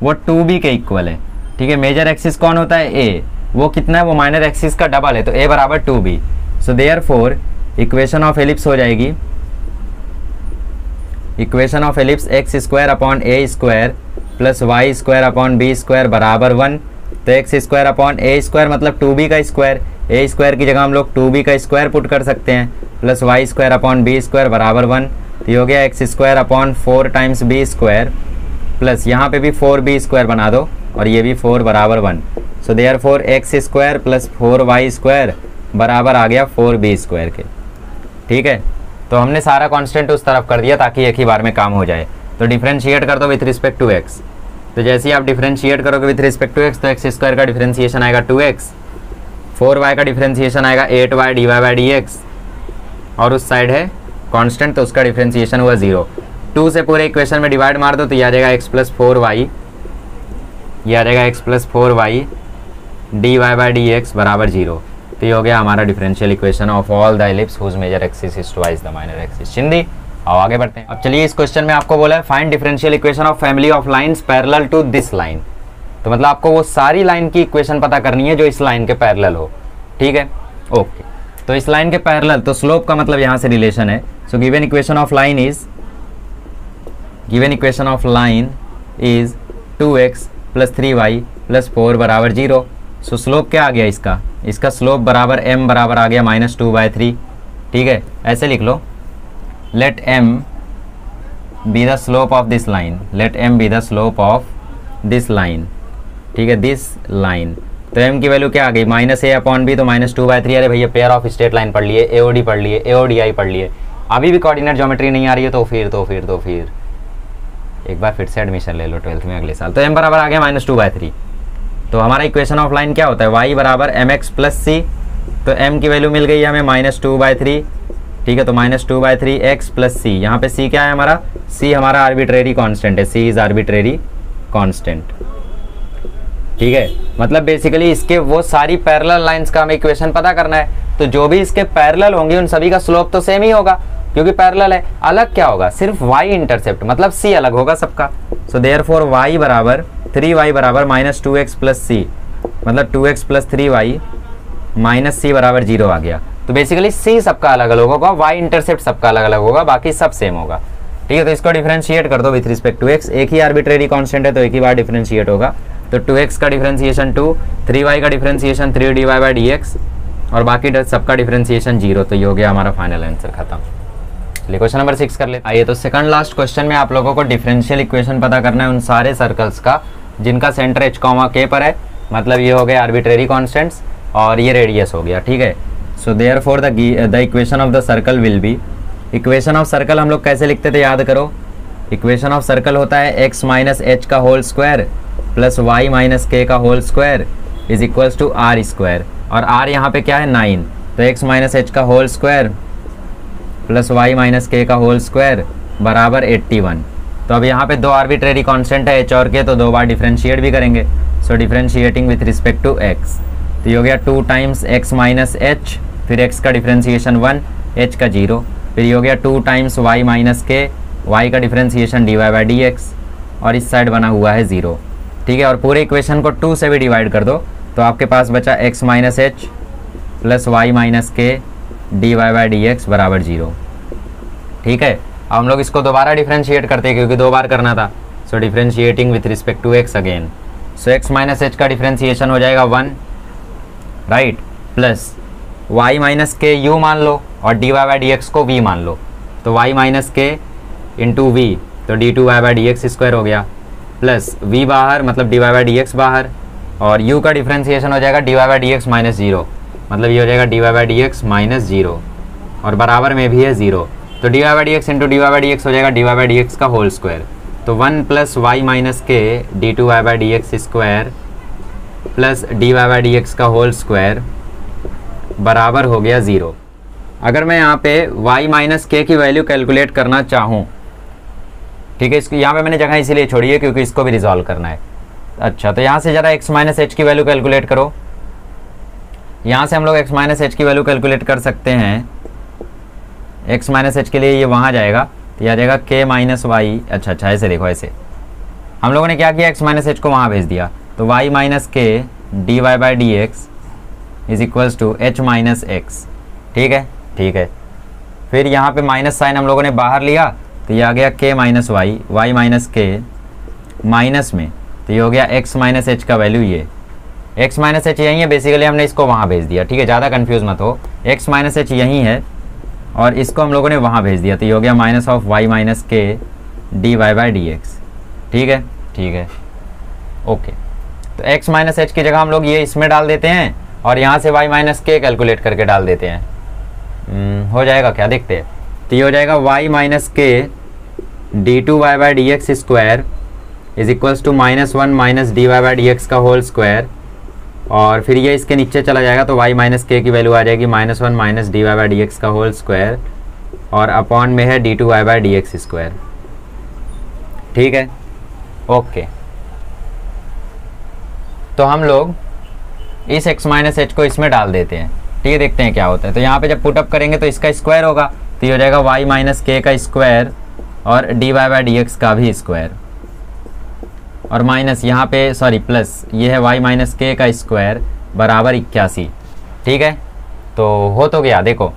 वो 2b के इक्वल है, ठीक है। मेजर एक्सिस कौन होता है? ए, वो कितना है? वो माइनर एक्सिस का डबल है, तो ए बराबर 2b। So therefore equation of ellipse हो जाएगी, equation of ellipse x² plus y² बराबर 1। तो x² मतलब 2b का स्क्वायर, a स्क्वायर की जगह हम लोग 2b का स्क्वायर पुट कर सकते हैं, प्लस y² बराबर 1। तो ये हो गया x² 4 टाइम्स b² प्लस यहाँ पे भी 4b² बना दो और ये भी 4 बराबर 1। So therefore x² plus 4y² बराबर आ गया 4b² के, ठीक है। तो हमने सारा कांस्टेंट उस तरफ कर दिया ताकि एक ही बार में काम हो जाए। तो डिफरेंशिएट कर दो विथ रिस्पेक्ट टू x। तो जैसे ही आप डिफरेंशिएट करोगे विथ रिस्पेक्ट टू x, तो x² का डिफरेंशिएशन आएगा 2x, 4y का डिफरेंशिएशन आएगा 8y dy/dx, और उस साइड है कांस्टेंट तो उसका डिफरेंशिएशन हुआ 0। 2 से पूरे इक्वेशन में डिवाइड मार दो तो ये आ जाएगा x + 4y, ये आ जाएगा x + 4y dy/dx बराबर 0। तो ये हो गया हमारा differential equation of all the ellipse whose major axis is twice the minor axis. चिंदी, आओ आगे बढ़ते हैं। अब चलिए इस क्वेश्चन में आपको बोला है find differential equation of family of lines parallel to this line. तो मतलब आपको वो सारी लाइन की इक्वेशन पता करनी है जो इस लाइन के पैरेलल हो, ठीक है, ओके। तो इस लाइन के पैरेलल, तो स्लोप का मतलब यहाँ से रिलेशन है। So given equation of line is 2x plus 3y plus 4 बराबर 0। सो स्लोप क्या आ गया इसका स्लोप बराबर m बराबर आ गया -2/3, ठीक है। ऐसे लिख लो, let m be the slope of this line, let m be the slope of this line, ठीक है, दिस लाइन। तो m की वैल्यू क्या आ गई -a/b, तो -2/3। अरे भैया पेयर ऑफ स्ट्रेट लाइन पढ़ लिए, AOD पढ़ लिए, AODI पढ़ लिए, अभी भी कोऑर्डिनेट ज्योमेट्री नहीं आ रही है तो फिर एक बार फिर से एडमिशन ले लो 12th में अगले साल। तो m बराबर आ गया -2/3। तो हमारा इक्वेशन ऑफ लाइन क्या होता है? y बराबर mx प्लस c। तो m की वैल्यू मिल गई हमें -2/3, ठीक है। तो -2/3 x प्लस c, यहाँ पे c क्या है हमारा? c हमारा आर्बिट्रेरी कांस्टेंट है, c इज आर्बिट्रेरी कांस्टेंट, ठीक है। मतलब बेसिकली इसके वो सारी पैरेलल लाइंस का हमें इक्वेशन पता करना है, तो जो भी इसके पैरेलल होंगे उन सभी का स्लोप तो सेम ही होगा क्योंकि पैरेलल है। अलग क्या होगा? सिर्फ y इंटरसेप्ट, मतलब c अलग होगा सबका। सो देयरफॉर y बराबर 3y बराबर -2x प्लस c, मतलब 2x plus 3y minus c बराबर 0 आ गया। तो बेसिकली c सबका अलग अलग होगा, y इंटरसेप्ट सबका अलग अलग होगा, बाकी सब सेम होगा, ठीक है। तो इसको डिफरेंशिएट कर दो विथ रिस्पेक्ट टू x। एक ही आर्बिट्रेरी कांस्टेंट है तो एक ही बार डिफरेंशिएट होगा। तो 2x का डिफरेंशिएशन 2, 3y का डिफरेंशिएशन 3 dy/dx और बाकी सबका डिफरेंशिएशन 0। तो ये हो गया हमारा फाइनल आंसर, खत्म। चलिए क्वेश्चन नंबर 6 कर लेते हैं। आइए तो सेकंड लास्ट क्वेश्चन में आप लोगों को डिफरेंशियल इक्वेशन पता करना है उन सारे सर्कल्स का जिनका सेंटर h, k पर है। मतलब ये हो गए आर्बिट्रेरी कांस्टेंट्स और ये रेडियस हो गया, ठीक है। So therefore the equation of the circle will be, equation of circle हम लोग कैसे लिखते थे याद करो। इक्वेशन ऑफ सर्कल होता है x माइनस h का whole square plus y minus k का whole square is equals to r square, और r यहाँ पे क्या है 9। तो x माइनस h का whole square plus y minus k का होल स्क्वायर बराबर 81। तो अब यहाँ पे दो आर्बिट्रेरी कांस्टेंट है h और k, तो दो बार डिफरेंशिएट भी करेंगे। So differentiating with respect to x, तो ये हो गया 2 टाइम्स x माइनस h, फिर x का डिफरेंशिएशन 1, h का 0, फिर ये हो गया 2 times y minus k, y का डिफरेंशिएशन dy/dx और इस साइड बना हुआ है 0, ठीक है। और पूरे इक्वेशन को 2 से भी डिवाइड कर दो तो आपके पास बचा x minus h plus y minus k dy/dx बराबर 0, ठीक है। अब हम लोग इसको दोबारा डिफरेंशिएट करते हैं क्योंकि दो बार करना था। So differentiating with respect to x again. So x minus h का डिफरेंशिएशन हो जाएगा 1, right, plus y minus k u मान लो और dy/dx को v मान लो। तो y माइनस के इंटू v, तो d2y/dx स्क्वायर हो गया, प्लस v बाहर मतलब dy/dx बाहर, और u का डिफ्रेंसिएशन हो जाएगा dy by d x minus zero, मतलब ये हो जाएगा dy by d x minus zero और बराबर में भी है जीरो। तो dy by d x into dy by d x हो जाएगा dy बाई डी एक्स का होल स्क्वायर। तो 1 plus y minus k d two y by d x square plus dy by d x का whole square बराबर हो गया zero. अगर मैं यहाँ पे y माइनस के की वैल्यू कैलकुलेट करना चाहूँ, ठीक है, इसको यहाँ पे मैंने जगह इसीलिए छोड़ी है क्योंकि इसको भी रिजॉल्व करना है। अच्छा, तो यहाँ से ज़रा x माइनस एच की वैल्यू कैलकुलेट करो। यहाँ से हम लोग x माइनस एच की वैल्यू कैलकुलेट कर सकते हैं। x माइनस एच के लिए ये वहाँ जाएगा, तो यह आ जाएगा k माइनस वाई। अच्छा ऐसे देखो, ऐसे हम लोगों ने क्या किया, x माइनस एच को वहाँ भेज दिया। तो y minus k d y by d x is equals to h minus x. ठीक है। फिर यहाँ पे माइनस साइन हम लोगों ने बाहर लिया, तो ये आ गया k minus y, y minus k minus में, तो ये हो गया x माइनस एच का वैल्यू। ये x माइनस एच यहीं है, बेसिकली हमने इसको वहाँ भेज दिया। ठीक है, ज़्यादा कंफ्यूज मत हो, x माइनस एच यहीं है और इसको हम लोगों ने वहाँ भेज दिया, तो ये हो गया minus of y minus k d y by d x. ठीक है, ओके। तो x माइनस एच की जगह हम लोग ये इसमें डाल देते हैं और यहाँ से y माइनस के कैलकुलेट करके डाल देते हैं। हो जाएगा क्या, देखते हैं। तो ये हो जाएगा y minus k d two y by d x square is equals to minus one minus d y by d x का होल स्क्वायर, और फिर ये इसके नीचे चला जाएगा तो y माइनस के की वैल्यू आ जाएगी minus one minus d y by d x का होल स्क्वायर और अपॉन में है d two y by d x square. ठीक है, ओके। तो हम लोग इस x माइनस एच को इसमें डाल देते हैं। ठीक है, देखते हैं क्या होता है। तो यहाँ पे जब पुटअप करेंगे तो इसका स्क्वायर होगा, तो ये हो जाएगा y माइनस के का स्क्वायर और d y by d x का भी स्क्वायर, और माइनस यहाँ पे सॉरी प्लस ये है y माइनस के का स्क्वायर बराबर 81। ठीक है, तो हो तो गया, देखो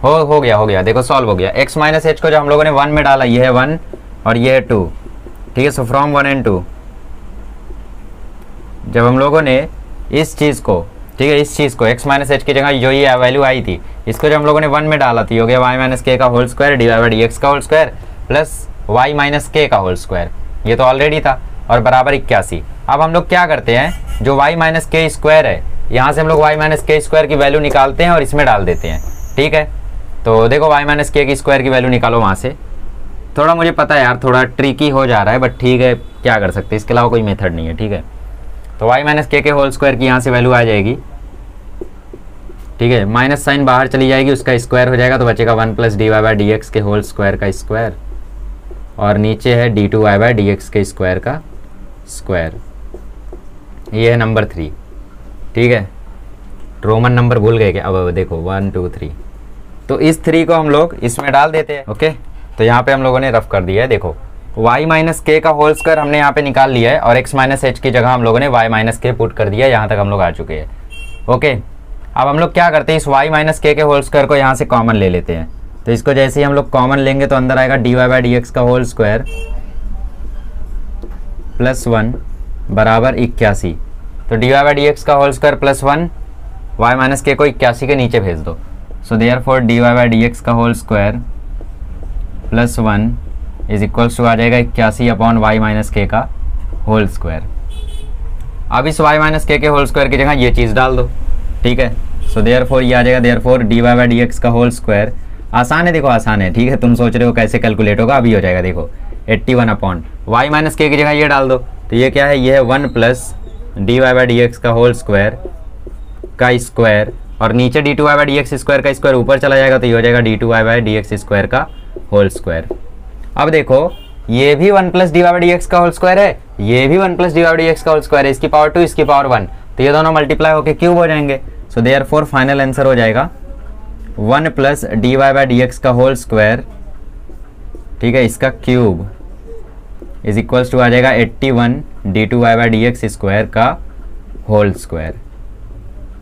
हो गया, देखो सॉल्व हो गया। x माइनस एच को जो हम लोगों ने 1 में डाला, ये है 1 और ये है 2। ठीक है, सो फ्रॉम 1 and 2 जब हम लोगों ने इस चीज़ को, ठीक है, इस चीज़ को x माइनस एच की जगह जो ये वैल्यू आई थी, इसको जब हम लोगों ने 1 में डाला थी, हो गया y माइनस के का whole square d y by d x का whole square plus y minus k का होल स्क्वायर, ये तो ऑलरेडी था, और बराबर 81। अब हम लोग क्या करते हैं, जो y माइनस के स्क्वायर है, यहाँ से हम लोग y माइनस के स्क्वायर की वैल्यू निकालते हैं और इसमें डाल देते हैं। ठीक है, तो देखो y माइनस के की स्क्वायर की वैल्यू निकालो वहाँ से। थोड़ा मुझे पता है यार, थोड़ा ट्रिकी हो जा रहा है, बट ठीक है, क्या कर सकते हैं, इसके अलावा कोई मेथड नहीं है। ठीक है, तो y माइनस के होल स्क्वायर की यहाँ से वैल्यू आ जाएगी। ठीक है, माइनस साइन बाहर चली जाएगी, उसका स्क्वायर हो जाएगा, तो बचेगा 1 plus d y by d x के होल स्क्वायर का स्क्वायर, और नीचे है d two y by d x के स्क्वायर का स्क्वायर। ये है नंबर 3। ठीक है, रोमन नंबर भूल गए क्या? अब देखो 1 2 3, तो इस 3 को हम लोग इसमें डाल देते हैं। ओके, तो यहाँ पे हम लोगों ने रफ कर दिया है। देखो y माइनस के का होल स्क्वायर हमने यहाँ पे निकाल लिया है और x माइनस एच की जगह हम लोगों ने y माइनस के पुट कर दिया। यहाँ तक हम लोग आ चुके हैं। ओके, अब हम लोग क्या करते हैं, इस y माइनस के होल स्क्वायर को यहाँ से कॉमन ले लेते हैं। तो इसको जैसे ही हम लोग कॉमन लेंगे तो अंदर आएगा d y by d x का होल स्क्वायर प्लस 1 बराबर 81। तो d y by d x का whole square plus 1, y minus k को 81 के नीचे भेज दो। So therefore d y by d x का whole square plus 1 is equals to आ जाएगा 81 अपॉन वाई माइनस के का होल स्क्वायर। अब इस y माइनस के होल स्क्वायर की जगह ये चीज़ डाल दो। ठीक है, सो देयरफॉर ये आ जाएगा therefore d y by d x का होल स्क्वायर। आसान है, देखो आसान है। ठीक है, तुम सोच रहे हो कैसे कैलकुलेट होगा, अभी हो जाएगा। देखो 81 अपॉन वाई माइनस के की जगह ये डाल दो, तो ये क्या है, ये है 1 plus d y by d x का होल स्क्वायर का स्क्वायर, और नीचे d two y by d x square का स्क्वायर ऊपर चला जाएगा, तो ये हो जाएगा d two y by d x square का होल स्क्वायर। अब देखो ये भी 1 plus d y by d x का होल स्क्वायर है, ये भी 1 plus d y by d x का होल स्क्वायर है, इसकी पावर 2 इसकी पावर 1, तो ये दोनों मल्टीप्लाई होकर क्यूब हो जाएंगे। सो देयरफॉर फाइनल आंसर हो जाएगा 1 plus d y by d x का होल स्क्वायर, ठीक है, इसका क्यूब इज इक्वल्स टू आ जाएगा 81 d two y by d x square का होल स्क्वायर।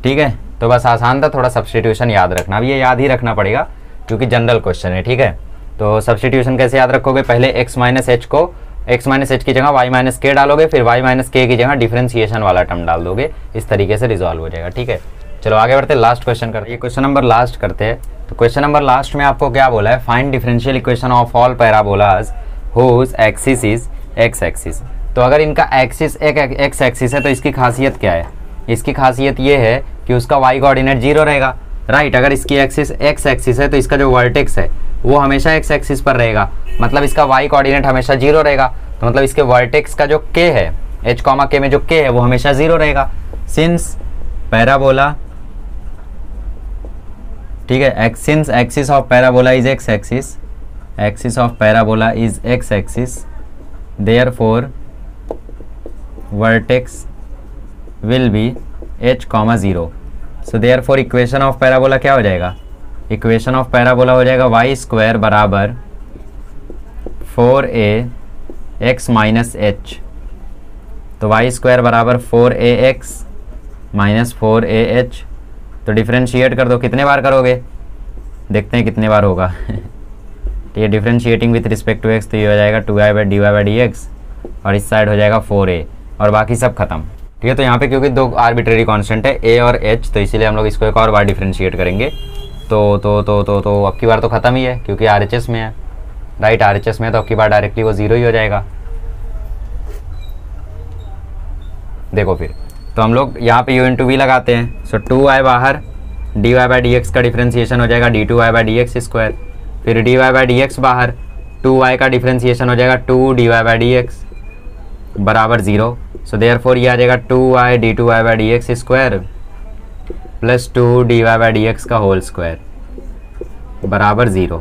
ठीक है, तो बस आसान था, थोड़ा सब्स्टिट्यूशन याद रखना। अब ये याद ही रखना पड़ेगा क्योंकि जनरल क्वेश्चन है। ठीक है, तो सब्स्टिट्यूशन कैसे याद रखोगे, पहले x माइनस एच को x माइनस एच की जगह y माइनस के डालोगे, फिर y माइनस के की जगह डिफरेंशिएशन वाला टर्म डाल दोगे, इस तरीके से रिजॉल्व हो जाएगा। ठीक है, चलो आगे बढ़ते, लास्ट क्वेश्चन करते हैं। ये क्वेश्चन नंबर लास्ट करते हैं। तो क्वेश्चन नंबर लास्ट में आपको क्या बोला है, find differential equation of all parabolas whose axis is x axis. तो अगर इनका एक्सिस एक एक्स एक्सिस है तो इसकी खासियत क्या है, इसकी खासियत ये है कि उसका वाई कोऑर्डिनेट 0 रहेगा, राइट। अगर इसकी एक्सिस एक्स एक्सिस है तो इसका जो वर्टेक्स है वो हमेशा एक्स एक्सिस पर रहेगा, मतलब इसका वाई कोऑर्डिनेट हमेशा 0 रहेगा। तो मतलब इसके वर्टेक्स का जो k है, h कॉमा k में जो k है वो हमेशा 0 रहेगा। सिंस पैराबोला, ठीक है, since axis of parabola is x axis, axis of parabola is x axis, therefore vertex will be h comma 0। So therefore equation of parabola क्या हो जाएगा, इक्वेशन ऑफ पैराबोला हो जाएगा वाई स्क्वायर बराबर 4ax minus H. तो Y square बराबर 4ax minus 4ah। तो differentiate कर दो, कितने बार करोगे, देखते हैं कितने बार होगा। तो ये differentiating with respect to x, तो ये हो जाएगा 2i/dy/dx और इस साइड हो जाएगा 4a और बाकी सब खत्म, ठीक है। तो यहाँ पे क्योंकि दो आर्बिट्रेरी कांस्टेंट है a और h, तो इसीलिए हम लोग इसको एक और बार डिफ्रेंशिएट करेंगे। तो अब की बार तो ख़त्म ही है क्योंकि RHS में है, राइट, RHS में है, तो अब की बार डायरेक्टली वो 0 ही हो जाएगा। देखो फिर तो हम लोग यहाँ पे u इंटू वी लगाते हैं। सो 2i बाहर, dy/dx का डिफ्रेंसिएशन हो जाएगा d2y/dx स्क्वायर, फिर dy/dx बाहर, 2y का डिफ्रेंसिएशन हो जाएगा 2dy/dx बराबर 0। सो देयरफॉर ये आ जाएगा 2y d2y/dx square plus 2dy/dx का होल स्क्वायर बराबर 0।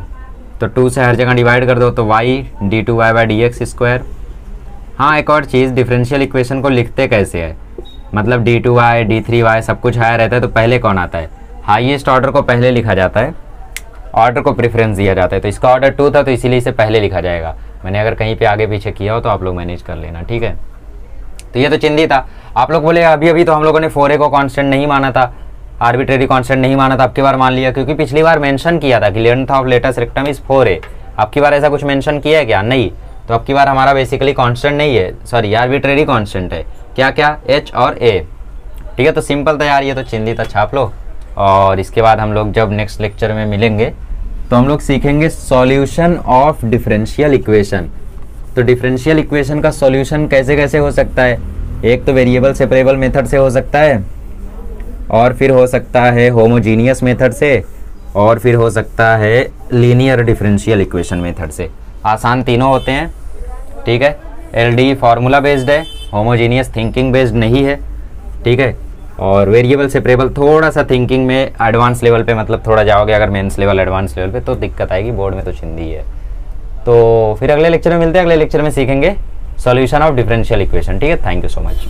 तो 2 से हर जगह डिवाइड कर दो तो y d2y/dx स्क्वायर। हाँ, एक और चीज़, डिफरेंशियल इक्वेशन को लिखते कैसे है, मतलब d2y d3y सब कुछ हायर रहता है तो पहले कौन आता है, हाईएस्ट ऑर्डर को पहले लिखा जाता है, ऑर्डर को प्रेफरेंस दिया जाता है। तो इसका ऑर्डर 2 था तो इसीलिए इसे पहले लिखा जाएगा। मैंने अगर कहीं पे आगे पीछे किया हो तो आप लोग मैनेज कर लेना, ठीक है। तो ये तो चिंदी था। आप लोग बोले अभी अभी तो हम लोगों ने 4a को कांस्टेंट नहीं माना था, आर्बिट्रेरी कांस्टेंट नहीं माना था, अब की बार मान लिया क्योंकि पिछली बार मेंशन किया था कि length of latus rectum is 4a। अब की बार ऐसा कुछ मेंशन किया है क्या, नहीं। तो अब की बार हमारा बेसिकली कांस्टेंट नहीं है, सॉरी आर्बिट्रेरी कांस्टेंट है, क्या क्या, h और a, ठीक है। तो सिंपल था यार, ये तो चिंदी था, छाप लो। और इसके बाद हम लोग जब नेक्स्ट लेक्चर में मिलेंगे तो हम लोग सीखेंगे सॉल्यूशन ऑफ डिफरेंशियल इक्वेशन। तो डिफरेंशियल इक्वेशन का सॉल्यूशन कैसे कैसे हो सकता है, एक तो वेरिएबल सेपरेबल मेथड से हो सकता है, और फिर हो सकता है होमोजीनियस मेथड से, और फिर हो सकता है लीनियर डिफरेंशियल इक्वेशन मेथड से। आसान तीनों होते हैं, ठीक है। LD फार्मूला बेस्ड है, होमोजीनियस थिंकिंग बेस्ड नहीं है, ठीक है। और वेरिएबल सेपरेबल थोड़ा सा थिंकिंग में एडवांस लेवल पे, मतलब थोड़ा जाओगे अगर मेंस लेवल एडवांस लेवल पे तो दिक्कत आएगी, बोर्ड में तो चिंदी है। तो फिर अगले लेक्चर में मिलते हैं, अगले लेक्चर में सीखेंगे सॉल्यूशन ऑफ डिफरेंशियल इक्वेशन, ठीक है। Thank you so much.